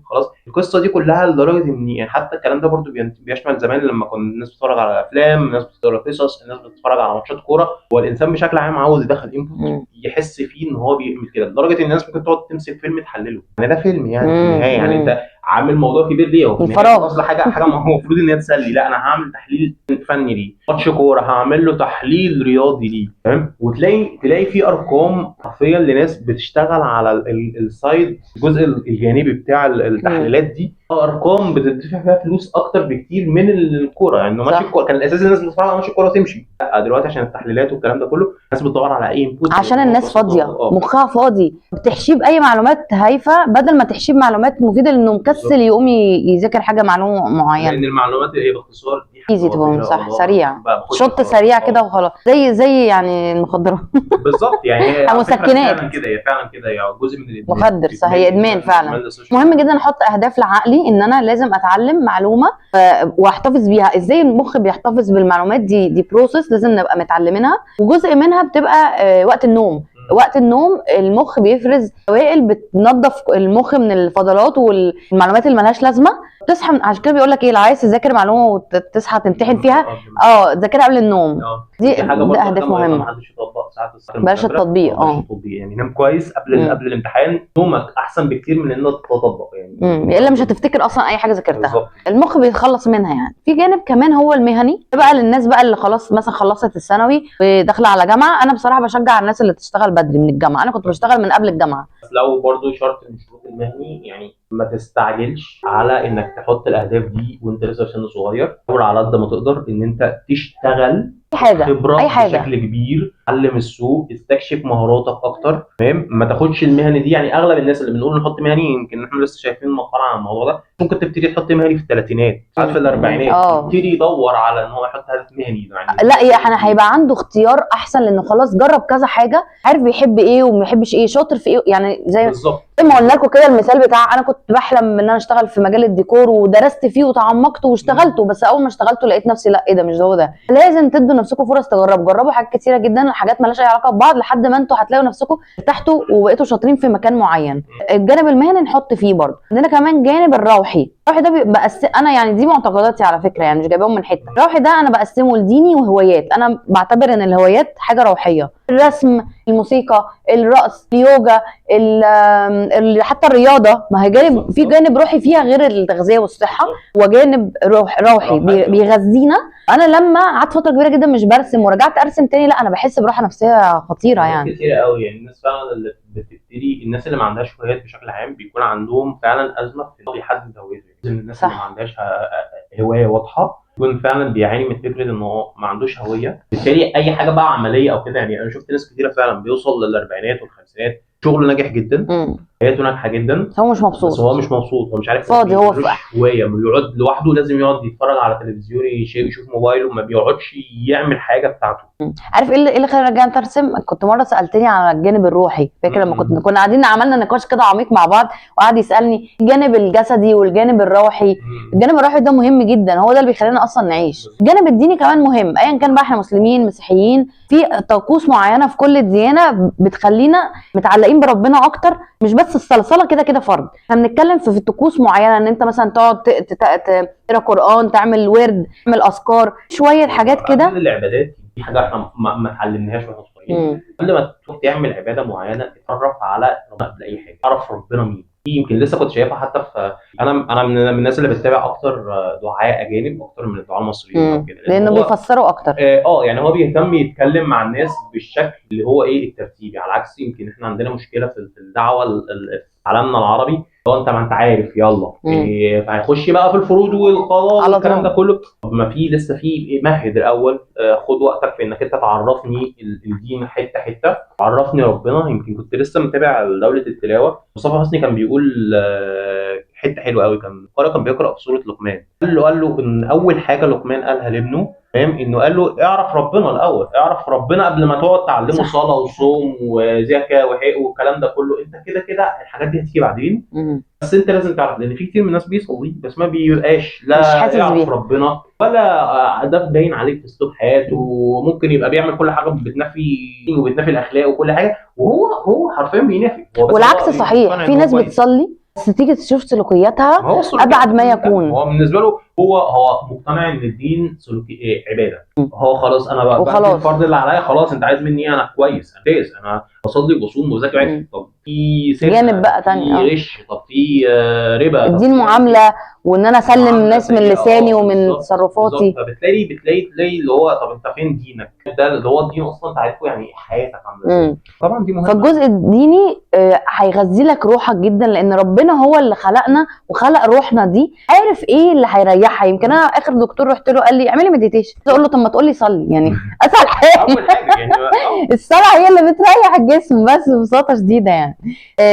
خلاص القصه دي كلها لدرجه ان يعني حتى الكلام ده برضو بيشمل زمان لما كنا الناس بتتفرج على افلام، الناس بتتفرج قصص، الناس بتتفرج على ماتشات كوره. هو الانسان بشكل عام عاوز يدخل انبوت يحس فيه ان هو بيعمل كده، لدرجه ان الناس ممكن تقعد تمسك فيلم تحلله. يعني ده فيلم يعني في النهايه يعني انت عامل موضوع كبير ليه؟ هو في النهايه اصلا حاجه المفروض ان هي تسلي. لا انا هعمل تحليل فني ليه، ماتش كوره هعمل له تحليل رياضي ليه، فاهم؟ تلاقي في ارقام حرفيا لناس بتشتغل على السايد الجزء الجانبي بتاع التحليلات دي، ارقام بتدفع فيها فلوس اكتر بكتير من الكوره. يعني ماتش الكوره كان الاساس الناس بتتفرج على ماتش الكوره وتمشي، لا دلوقتي عشان التحليلات والكلام ده كله الناس بتدور على اي انبوت، عشان الناس فاضيه مخها فاضي، بتحشيه باي معلومات هايفه بدل ما تحشيه بمعلومات مفيده لانه مكسل يقوم يذاكر حاجه معلومه معينه. لان المعلومات ايه باختصار دي ايزي تبقى صح، سريع، شط سريع كده وخلاص، زي يعني المخدرات بالظبط. يعني هي مسكنات هي فعلا كده هي جزء من الادمان، مخدر صح، هي ادمان فعلا. مهم جدا احط اهداف لعقلي ان انا لازم اتعلم معلومه واحتفظ بيها. ازاي المخ بيحتفظ بالمعلومات دي بروسيس لازم نبقى متعلمينها، وجزء منها بتبقى وقت النوم. وقت النوم المخ بيفرز سوائل بتنظف المخ من الفضلات والمعلومات اللي ملهاش لازمه. تصحى عشان كده بيقول لك ايه، لو عايز تذاكر معلومه وتصحى تمتحن فيها ذاكرها قبل النوم. دي اهداف مهمه. محدش يطبق ساعات بلاش التطبيق. يعني نام كويس قبل الامتحان، نومك احسن بكتير من انك تطبق يعني الا مش هتفتكر اصلا اي حاجه ذاكرتها. المخ بيتخلص منها. يعني في جانب كمان هو المهني بقى للناس بقى اللي خلاص مثلا خلصت الثانوي وداخله على جامعه. انا بصراحه بشجع الناس اللي تشتغل بدري من الجامعه. انا كنت بشتغل من قبل الجامعه. بس لو برضو شرط من الشروط المهني يعني ما تستعجلش على انك تحط الاهداف دي وانت لسه في سن صغير. حاول على قد ما تقدر ان انت تشتغل خبره بشكل كبير، علم السوق، استكشف مهاراتك اكتر، فاهم؟ ما تاخدش المهني دي. يعني اغلب الناس اللي بنقول نحط مهني، يمكن احنا لسه شايفين مقال عن الموضوع ده، ممكن تبتدي تحط مهني في الثلاثينات ساعات في الاربعينات، يبتدي يدور على ان هو يحط هدف مهني يعني. لا احنا هيبقى عنده اختيار احسن لانه خلاص جرب كذا حاجه، عارف بيحب ايه وما بيحبش ايه، شاطر في ايه. يعني زي ما قلنا لكم كده المثال بتاع انا كنت بحلم ان انا اشتغل في مجال الديكور ودرست فيه وتعمقت واشتغلته، بس اول ما اشتغلته لقيت نفسي لا ايه ده مش هو ده. لازم تدوا نفسكم فرص جربوا حاجات كتيره جدا، حاجات مالهاش اي علاقه ببعض، لحد ما انتوا هتلاقوا نفسكم ارتحتوا وبقيتوا شاطرين في مكان معين. الجانب المهني نحط فيه برضه. عندنا كمان جانب الروحي ده انا يعني دي معتقداتي على فكره، يعني مش جايباهم من حته. الروحي ده انا بقسمه لديني وهوايات. انا بعتبر ان الهوايات حاجه روحيه، الرسم، الموسيقى، الرقص، اليوجا، حتى الرياضه، ما هي جانب، في جانب روحي فيها غير التغذيه والصحه، وجانب روحي بيغذينا. انا لما قعدت فتره كبيره جدا مش برسم ورجعت ارسم تاني، لا انا بحس براحه نفسيه خطيره يعني. كتير قوي يعني الناس فعلا اللي بتبتدي، الناس اللي ما عندهاش هوايات بشكل عام بيكون عندهم فعلا ازمه في انه يحدد هويته. الناس اللي ما عندهاش هوايه واضحه يكون فعلا بيعاني من فكره انه ما عندوش هويه، بالتالي اي حاجه بقى عمليه او كده. يعني انا شفت ناس كتيره فعلا بيوصل للاربعينات والخمسينات شغله ناجح جدا، حياته ناجحه جدا، بس هو مش مبسوط. بس هو مش مبسوط، هو مش عارف، فاضي، هو هوايه. بيقعد لوحده لازم يقعد يتفرج على تلفزيون، يشوف موبايله، ما بيقعدش يعمل حاجه بتاعته. عارف ايه اللي خلاني رجعت ارسم؟ كنت مره سالتني على الجانب الروحي، فاكر لما كنا قاعدين عملنا نقاش كده عميق مع بعض، وقعد يسالني الجانب الجسدي والجانب الروحي. الجانب الروحي ده مهم جدا، هو ده اللي بيخلينا اصلا نعيش. الجانب الديني كمان مهم، ايا كان بقى احنا مسلمين مسيحيين، في طقوس معينه في كل ديانه بتخلينا متعلقين بربنا اكتر. مش بس الصلاه كده كده فرض، احنا بنتكلم في طقوس معينه، ان انت مثلا تقعد تقرا قران، تعمل ورد، تعمل اذكار، شويه حاجات كده. العبادات دي حاجه احنا ما اتعلمناهاش واحنا صغيرين. قبل ما تروح تعمل عباده معينه اتعرف على ربنا قبل اي حاجه، اعرف ربنا مين. يمكن لسه كنت شايفها حتى في، انا من الناس اللي بتتابع اكتر دعاء اجانب اكتر من الدعاء المصريين او كده، لانه بيفسروا اكتر. يعني هو بيهتم يتكلم مع الناس بالشكل اللي هو ايه الترتيبي، على عكس يمكن احنا عندنا مشكله في الدعوه عالمنا العربي. لو انت ما انت عارف يلا فهيخش بقى في الفروض والقضاء والكلام ده كله. طب ما في لسه في مهد الاول، خد وقتك في انك انت تعرفني الدين حته حته، عرفني ربنا. يمكن كنت لسه متابع دوله التلاوه، مصطفى حسني كان بيقول حته حلوه قوي. كان بيقرا في سوره لقمان، قال له ان اول حاجه لقمان قالها لابنه، فاهم، انه قال له اعرف ربنا الاول، اعرف ربنا قبل ما تقعد تعلمه صلاه وصوم وزكاه وحق والكلام ده كله. انت كده كده الحاجات دي هتيجي بعدين، بس انت لازم تعرف، لان في كتير من الناس بيصلي بس ما بيبقاش لا يعرف ربنا، ولا ده باين عليك في اسلوب حياته، وممكن يبقى بيعمل كل حاجه بتنافي الاخلاق وكل حاجه، وهو حرفيا بينافي. والعكس صحيح، في ناس بتصلي بس تيجي تشوف سلوكياتها ابعد ما يكون. هو بالنسبه له هو مقتنع ان الدين سلوكي عباده. هو خلاص انا بقى الفرض اللي عليا، خلاص انت عايز مني انا كويس، انا بصلي وبصوم وذاكر. طب في جانب بقى تاني، في غش، طب في ربا، الدين معامله، وان انا اسلم الناس من لساني ومن تصرفاتي. فبتلاقي اللي هو طب انت فين دينك؟ ده اللي هو الدين اصلا انت عارفه يعني حياتك عامله ازاي. طبعا دي مهمه. فالجزء الديني هيغذي لك روحك جدا، لان ربنا هو اللي خلقنا وخلق روحنا دي، عارف ايه اللي هيريحها. يمكن انا اخر دكتور رحت له قال لي اعملي مديتيشن، اقول له طب ما تقول لي صلي، يعني اسهل حاجه. اول حاجه يعني الصلاه هي اللي بتريح الجسم، بس ببساطه شديده يعني.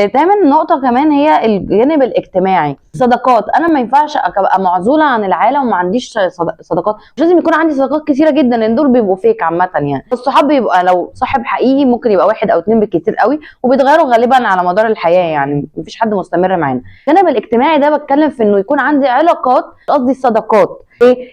تمام. نقطه كمان هي الجانب الاجتماعي، صداقات. انا ما ينفعش ابقى معزوله عن العالم وما عنديش صداقات. مش لازم يكون عندي صداقات كثيره جدا، لان دول بيبقوا فيك عامه يعني. الصحاب بيبقى لو صاحب حقيقي ممكن يبقى واحد او اتنين بالكثير قوي، وبيتغيروا غالبا على مدار الحياه، يعني مفيش حد مستمر معانا. الجانب الاجتماعي ده بتكلم في انه يكون عندي علاقات، قصدي الصداقات،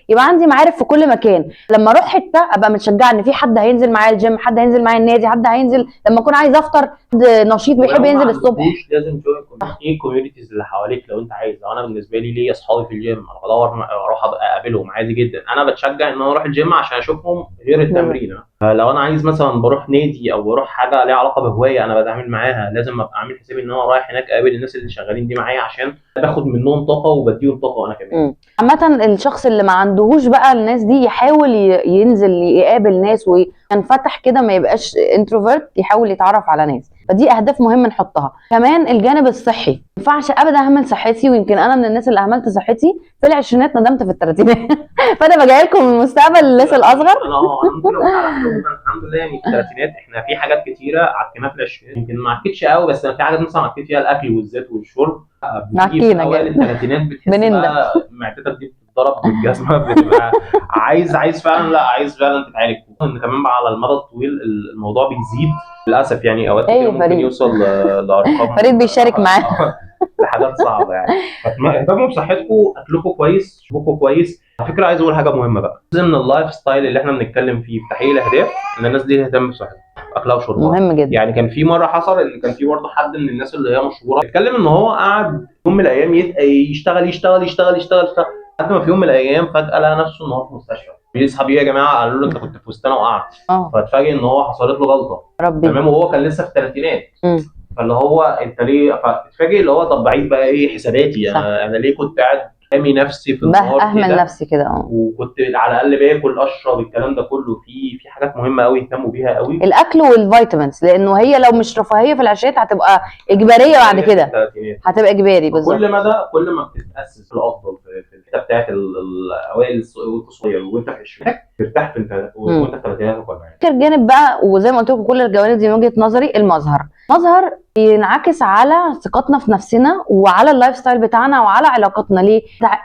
يبقى عندي معارف في كل مكان. لما اروح حته ابقى متشجعه ان في حد هينزل معايا الجيم، حد هينزل معايا النادي، حد هينزل لما اكون عايز افطر، حد نشيط بيحب ينزل الصبح. لازم تشوف ايه الكوميونيتيز اللي حواليك. لو انت عايز، لو انا بالنسبه لي ليا اصحابي في الجيم، انا بدور اروح اقابلهم عادي جدا. انا بتشجع ان انا اروح الجيم عشان اشوفهم غير التمرين. فلو انا عايز مثلا بروح نادي او بروح حاجه ليها علاقه بهوايه انا بتعامل معاها، لازم ابقى عامل حسابي ان انا رايح هناك اقابل الناس اللي شغالين دي معايا، عشان باخد منهم طاقه وبديهم طاقه وانا كمان. عامه الشخص اللي ما عندهوش بقى الناس دي يحاول ينزل يقابل ناس وينفتح كده، ما يبقاش انتروفيرت، يحاول يتعرف على ناس. فدي اهداف مهمه نحطها. كمان الجانب الصحي، ما ينفعش ابدا اهمل صحتي. ويمكن انا من الناس اللي اهملت صحتي في العشرينات، ندمت في الثلاثينات. فانا بجاي لكم من المستقبل الناس الاصغر. الحمد لله يعني في الثلاثينات احنا في حاجات كتيره عكيناها في العشرينات، يمكن ما عكتش قوي، بس في حاجات مثلا عكيت فيها الاكل والزيت والشرب. بتيجي في اوائل الثلاثينات بتحس بقى معدتك دي بتتضرب بالجزمه، بتبقى عايز فعلا تتعالج. ان كمان على المدى الطويل الموضوع بيزيد للاسف، يعني اوقات كتير ممكن يوصل لارقام. فريد بيشارك معانا لحاجات صعبه يعني. اهتموا بصحتكم، اكلكم كويس، شربكم كويس. على فكره عايز اقول حاجه مهمه بقى، جزء من اللايف ستايل اللي احنا بنتكلم فيه في تحقيق الاهداف ان الناس دي تهتم بصحتها، اكلها وشربها مهم جدا. يعني كان في مره حصل ان كان في برضه حد من الناس اللي هي مشهوره اتكلم ان هو قعد يوم من الايام يشتغل لحد ما في يوم من الايام فجاه لقى نفسه ان هو في مستشفى. في اصحابي يا جماعه قالوا له انت كنت في وسطنا وقعت، فاتفاجئ ان هو حصلت له غلطه ربي تمام، وهو كان لسه في الثلاثينات. فاللي هو انت ليه، فاتفاجئ اللي هو طب بعيد بقى ايه حساباتي، انا ليه كنت قاعد رامي نفسي في النار اهمل كده نفسي كده. وكنت على الاقل باكل اشرب الكلام ده كله. في حاجات مهمه قوي يهتموا بيها قوي، الاكل والفيتامينز، لانه هي لو مش رفاهيه في العشريات هتبقى اجباريه بعد كده، هتبقى اجباري بالظبط. كل ما بتتاسس الافضل في الحته بتاعت الاوائل الصغير وانت في عشرينك ترتاح في انت وانت في ثلاثيناتك ولا حاجه. اخر جانب بقى، وزي ما قلت لكم كل الجوانب دي من وجهه نظري، المظهر ينعكس على ثقتنا في نفسنا وعلى اللايف ستايل بتاعنا وعلى علاقاتنا. ليه؟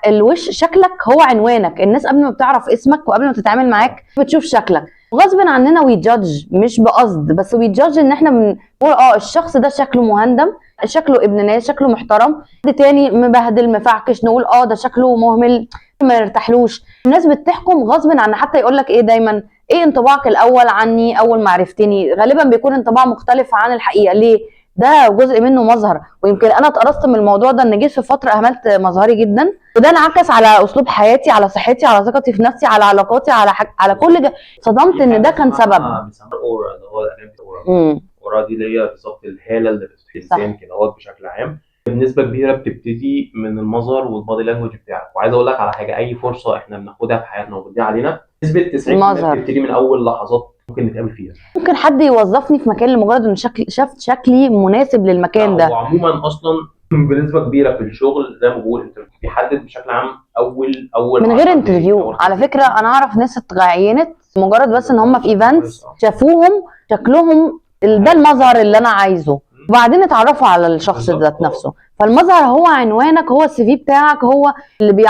الوش، شكلك هو عنوانك. الناس قبل ما بتعرف اسمك وقبل ما تتعامل معاك بتشوف شكلك، غصب عننا ويجادج، مش بقصد بس ويجادج، ان احنا بنقول الشخص ده شكله مهندم، شكله ابن ناس، شكله محترم. حد تاني مبهدل مفعكش نقول ده شكله مهمل، ما نرتاحلوش. الناس بتحكم غصب عن، حتى يقول لك ايه دايما، ايه انطباعك الاول عني اول ما عرفتني؟ غالبا بيكون انطباع مختلف عن الحقيقه. ليه؟ ده جزء منه مظهر. ويمكن انا اتقرصت من الموضوع ده، ان جيت في فتره اهملت مظهري جدا، وده انعكس على اسلوب حياتي، على صحتي، على ثقتي في نفسي، على علاقاتي، على كل صدمت ان ده كان سبب. بيسموها اورا، اللي هو الاورا. اورا دي اللي هي بالظبط الهاله اللي في الانسان كده هو بشكل عام. بنسبه كبيره بتبتدي من المظهر والبادي لانجوج بتاعك. وعايز اقول لك على حاجه، اي فرصه احنا بناخدها في حياتنا وبتضيع علينا نسبه 90% بتبتدي من اول لحظات ممكن نتقابل فيها. ممكن حد يوظفني في مكان لمجرد ان شاف شكلي مناسب للمكان ده. وعموما اصلا بنسبه كبيره في الشغل زي ما بقول انت بيحدد بشكل عام اول من غير انترفيو. على فكره انا اعرف ناس اتعينت مجرد بس ان هم في ايفنتس شافوهم شكلهم ده المظهر اللي انا عايزه، وبعدين اتعرفوا على الشخص ذات نفسه. فالمظهر هو عنوانك، هو السي في بتاعك، هو اللي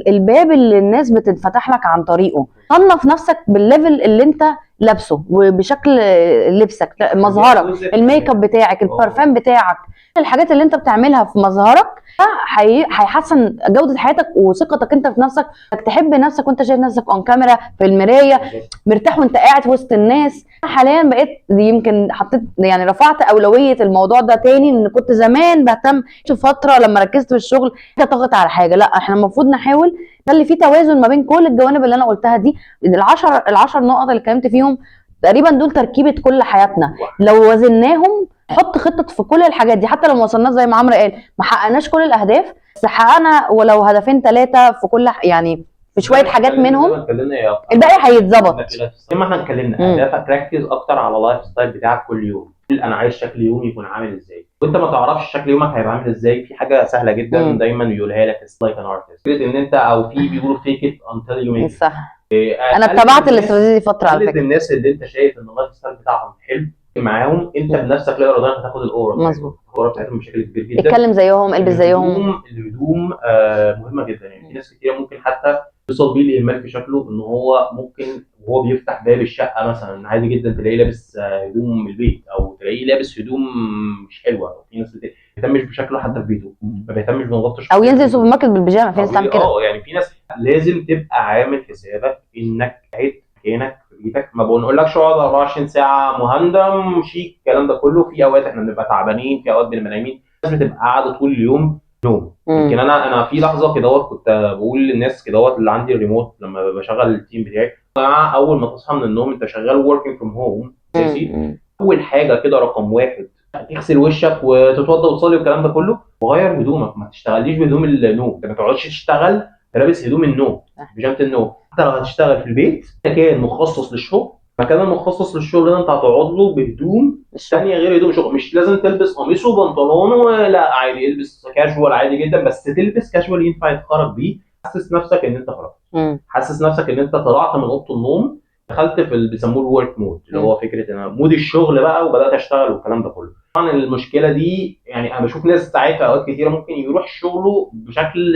الباب اللي الناس بتتفتح لك عن طريقه. صنف نفسك بالليفل اللي انت لابسه وبشكل لبسك، مظهرك، الميك اب بتاعك، البارفان بتاعك، الحاجات اللي انت بتعملها في مظهرك هيحسن جوده حياتك وثقتك انت في نفسك، انك تحب نفسك وانت شايف نفسك اون كاميرا في المرايه مرتاح وانت قاعد وسط الناس. حاليا بقيت يمكن حطيت يعني رفعت اولويه الموضوع ده تاني، ان كنت زمان بهتم في فتره لما ركزت في الشغل حاجه ضغط على حاجه. لا، احنا المفروض نحاول نخلي في توازن ما بين كل الجوانب اللي انا قلتها دي. العشر نقط اللي اتكلمت فيهم تقريبا دول تركيبه كل حياتنا. لو وزناهم، حط خطط في كل الحاجات دي، حتى لو ما وصلناش زي ما عمرو قال ما حققناش كل الاهداف، بس حققنا ولو هدفين 3 في كل يعني في شويه حاجات منهم، الباقي هيتظبط. زي ما احنا اتكلمنا، اهدافك ركز اكتر على اللايف ستايل بتاعك كل يوم. انا عايز شكل يومي يكون عامل ازاي، وانت ما تعرفش شكل يومك هيبقى عامل ازاي. في حاجه سهله جدا دايما بيقولها لك لايك ان ارتست، فكره ان انت او في بيقولوا فيك ات انتل يو ميك. صح. انا اتبعت الاستراتيجيه دي فتره على فكره. الناس اللي انت شايف ان اللايف ستايل بتاعهم حلو معاهم، انت بنفسك لا اراديا هتاخد الاورا. مظبوط. الاورا بتاعتهم بشكل كبير جدا. اتكلم زيهم، البس زيهم. الهدوم مهمه جدا. يعني في ناس كتير ممكن حتى يوصل بيه الاهمال في شكله، ان هو ممكن وهو بيفتح باب الشقه مثلا عادي جدا تلاقيه لابس هدوم البيت، او تلاقيه لابس هدوم مش حلوه. في ناس ما بيهتمش بشكله حتى في بيته، ما بيهتمش بنظافته، او ينزل سوبر ماركت بالبيجامه. في ناس بتعمل كده. يعني في ناس لازم تبقى عامل حسابك انك قاعد مكانك في بيتك. ما بنقولكش اقعد 24 ساعه مهندم شيك الكلام ده كله. في اوقات احنا بنبقى تعبانين، في اوقات بنبقى نايمين، الناس بتبقى قاعده طول اليوم نوم. يمكن انا في لحظه كده كنت بقول للناس كده اللي عندي ريموت لما بشغل التيم بتاعي، يا جماعه اول ما تصحى من النوم انت شغال وركينج فروم هوم، اول حاجه كده رقم واحد تغسل وشك وتتوضى وتصلي والكلام ده كله، وغير هدومك. ما تشتغليش بهدوم النوم، ما تقعدش تشتغل لابس هدوم النوم، بيجامه النوم. حتى لو هتشتغل في البيت مكان مخصص للشغل، مكان مخصص للشغل ده انت هتقعد له بهدوم ثانيه غير هدوم الشغل. مش لازم تلبس قميص وبنطلون، ولا عادي البس كاجوال عادي جدا، بس تلبس كاجوال ينفع يتخرج بيه. حسس نفسك ان انت خرجت، حسس نفسك ان انت طلعت من اوضه النوم، دخلت في اللي بيسموه الورك مود، اللي هو فكره ان مود الشغل بقى، وبدات اشتغل والكلام ده كله. طبعا المشكله دي يعني انا بشوف ناس ساعات في اوقات كتيره ممكن يروح شغله بشكل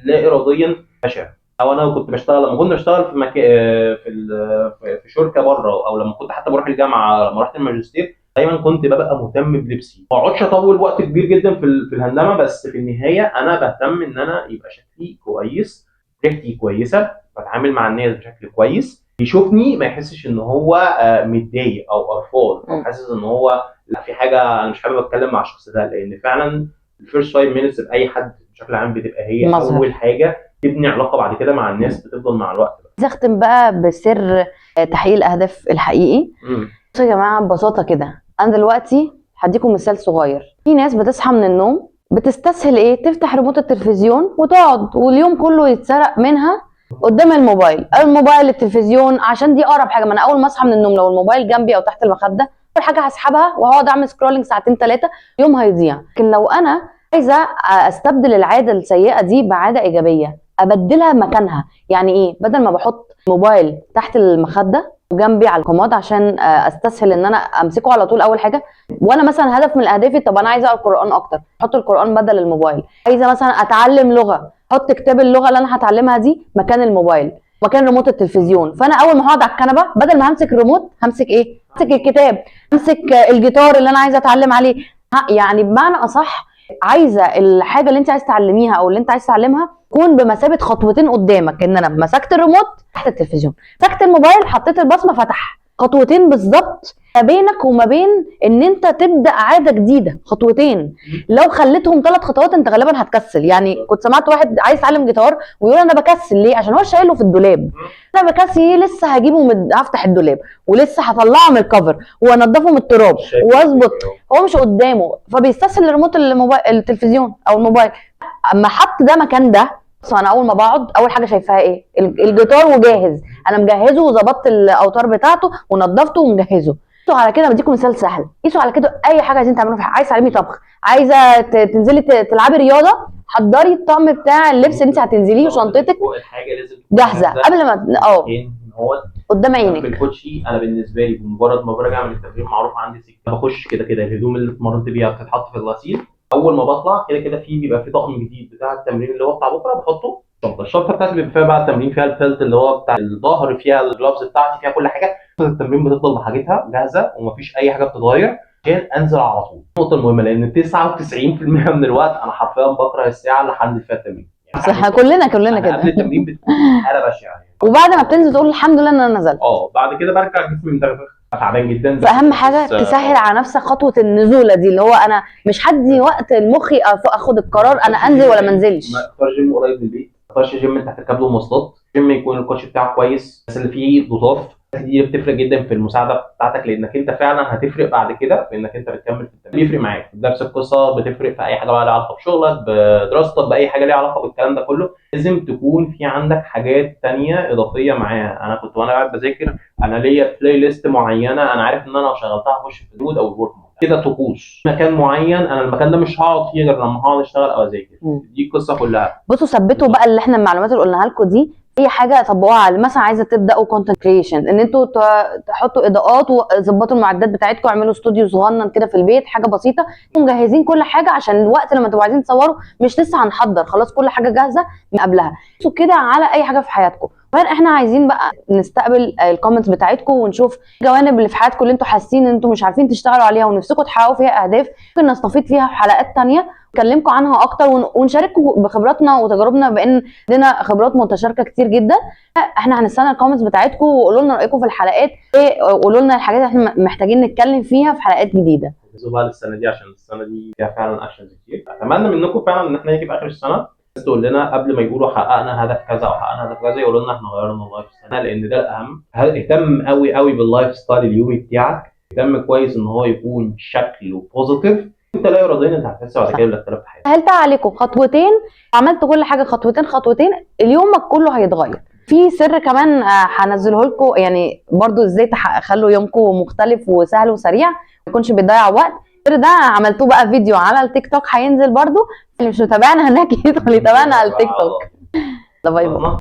لا اراديا بشع. او انا كنت بشتغل لما كنت بشتغل في في شركه بره، او لما كنت حتى بروح الجامعه لما رحت الماجستير، دايما كنت ببقى مهتم بلبسي. ما اقعدش اطول وقت كبير جدا في الهندمه، بس في النهايه انا بهتم ان انا يبقى شكلي كويس، ريحتي كويسه، بتعامل مع الناس بشكل كويس، يشوفني ما يحسش ان هو متضايق او قرفان، او حاسس ان هو لا في حاجه انا مش حابب اتكلم مع الشخص ده. لان فعلا الفيرست 5 مينتس باي حد بشكل عام بتبقى هي مظهر. اول حاجه تبني علاقه بعد كده مع الناس بتفضل مع الوقت بقى. عايزه اختم بقى بسر تحقيق الاهداف الحقيقي. بصوا يا جماعه ببساطه كده، انا دلوقتي هديكم مثال صغير. في ناس بتصحى من النوم بتستسهل ايه؟ تفتح ريموت التلفزيون وتقعد واليوم كله يتسرق منها قدام الموبايل، التلفزيون، عشان دي اقرب حاجه. ما انا اول ما اصحى من النوم لو الموبايل جنبي او تحت المخده، اول حاجه هسحبها وهقعد اعمل سكرولنج ساعتين 3، يوم هيضيع. لكن لو انا عايزه استبدل العاده السيئه دي بعاده ايجابيه، ابدلها مكانها. يعني ايه؟ بدل ما بحط موبايل تحت المخده وجنبي على الكومود عشان استسهل ان انا امسكه على طول اول حاجه، وانا مثلا هدف من اهدافي طب انا عايزه اقرا القران اكتر، احط القران بدل الموبايل. عايزه مثلا اتعلم لغه، احط كتاب اللغه اللي انا هتعلمها دي مكان الموبايل، مكان ريموت التلفزيون. فانا اول ما هقعد على الكنبه بدل ما همسك الريموت همسك ايه؟ همسك الكتاب، همسك الجيتار اللي انا عايزه اتعلم عليه. يعني بمعنى اصح، عايزه الحاجه اللي انت عايز تعلميها او اللي انت عايز تعلمها تكون بمثابه خطوتين قدامك. ان انا مسكت الريموت تحت التلفزيون، مسكت الموبايل حطيت البصمه فتح. خطوتين بالظبط ما بينك وما بين ان انت تبدا عاده جديده، خطوتين. لو خليتهم 3 خطوات انت غالبا هتكسل. يعني كنت سمعت واحد عايز يتعلم جيتار ويقول انا بكسل ليه؟ عشان هو شايله في الدولاب. انا بكسل ايه؟ لسه هجيبه هفتح الدولاب ولسه هطلعه من الكفر وانضفه من التراب واظبط. هو مش قدامه فبيستسهل ريموت التلفزيون او الموبايل. اما حط ده مكان ده، انا اول ما بقعد اول حاجه شايفاها ايه؟ الجيتار وجاهز، انا مجهزه وظبطت الاوتار بتاعته ونضفته ومجهزه. قيسوا على كده، بديكم مثال سهل. قيسوا على كده اي حاجه عايزين تعملوها. عايز تعلمي طبخ، عايزه تنزلي تلعبي رياضه، حضري الطقم بتاع اللبس اللي انت هتنزليه وشنطتك الحاجه لازم جاهزه قبل ما هو قدام عينك. الكوتشي انا بالنسبه لي بمجرد ما برجع من التمرين معروف عندي سكه، بخش كده الهدوم اللي اتمرنت بيها بتتحط في الغسيل. اول ما بطلع كده بيبقى في طقم جديد بتاع التمرين اللي هو بتاع بكره، بحطه الشنطه بتاعتي بيبقى فيها بقى التمرين، فيها الفلت اللي هو بتاع الظهر، فيها الجلافز بتاعتي، فيها كل حاجه. التمرين بتفضل بحاجتها جاهزه ومفيش اي حاجه بتتغير عشان انزل على طول. النقطه المهمه لان 99% من الوقت انا حرفيا بكره الساعه اللي هنزل فيها التمرين. صح، كلنا كده. قبل التمرين بتكون حاله بشعه يعني. وبعد ما بتنزل تقول الحمد لله ان انا نزلت. بعد كده برجع جسمي مدغدغ تعبان جدا. فاهم حاجه تسهل على نفسك خطوه النزوله دي، اللي هو انا مش هدي وقت لمخي اخد القرار انا انزل ولا ما انزلش. ما اختار جيم قريب من البيت، ما اختارش جيم انت هتركب له مواصلات، جيم يكون الكوتش بتاعه كويس، بس اللي فيه ضطاف. دي بتفرق جدا في المساعده بتاعتك، لانك انت فعلا هتفرق بعد كده في انك انت بتكمل في التمرين. بيفرق معاك نفس القصه، بتفرق في اي حاجه بقى لها علاقه بشغلك، بدراستك، باي حاجه ليها علاقه بالكلام ده كله. لازم تكون في عندك حاجات تانية اضافيه معاها. انا كنت وانا قاعد بذاكر انا ليا بلاي ليست معينه، انا عارف ان انا لو شغلتها هخش في المود او الورك كده. طقوس مكان معين، انا المكان ده مش هقعد فيه غير لما هقعد اشتغل او اذاكر. دي القصه كلها. بصوا ثبتوا بقى اللي احنا المعلومات اللي قلناها لكم دي، اي حاجه طبقوها على مثلا عايزه تبداوا كونتنت كريشن، ان انتوا تحطوا اضاءات وظبطوا المعدات بتاعتكم، اعملوا استوديو صغنن كده في البيت، حاجه بسيطه، مجهزين كل حاجه عشان الوقت لما تبقوا عايزين تصوروا مش لسه هنحضر، خلاص كل حاجه جاهزه من قبلها. بصوا كده على اي حاجه في حياتكم. احنا عايزين بقى نستقبل الكومنتس بتاعتكم ونشوف الجوانب اللي في حياتكم اللي انتوا حاسين ان انتوا مش عارفين تشتغلوا عليها ونفسكم تحققوا فيها اهداف، ممكن نستفيد فيها في حلقات ثانيه نكلمكم عنها اكتر ونشارككم بخبراتنا وتجاربنا، بان عندنا خبرات متشاركه كتير جدا. احنا هنستنى الكومنتس بتاعتكم وقولوا لنا رايكم في الحلقات ايه، قولوا لنا الحاجات اللي احنا محتاجين نتكلم فيها في حلقات جديده. بقى للسنه دي عشان السنه دي فيها فعلا اكشنز كتير. اتمنى منكم فعلا ان احنا نيجي في اخر السنه تقول لنا قبل ما يقولوا حققنا هدف كذا او حققنا هدف كذا، يقولوا لنا احنا غيرنا اللايف ستايل، لان ده الاهم. اهتم قوي باللايف ستايل اليومي بتاعك، اهتم كويس ان هو يكون شكله بوزيتيف. انت لا اراديا انت هتحس بعد كده بالاختلاف في حياتك. سهلت عليكم خطوتين، عملت كل حاجه خطوتين، اليومك كله هيتغير. في سر كمان هنزله لكم، يعني برضو ازاي تخلوا يومكم مختلف وسهل وسريع ما يكونش بيضيع وقت. السر ده عملتوه بقى فيديو على التيك توك هينزل برضو، اللي مش متابعنا هناك يدخل يتابعنا على التيك توك. باي باي.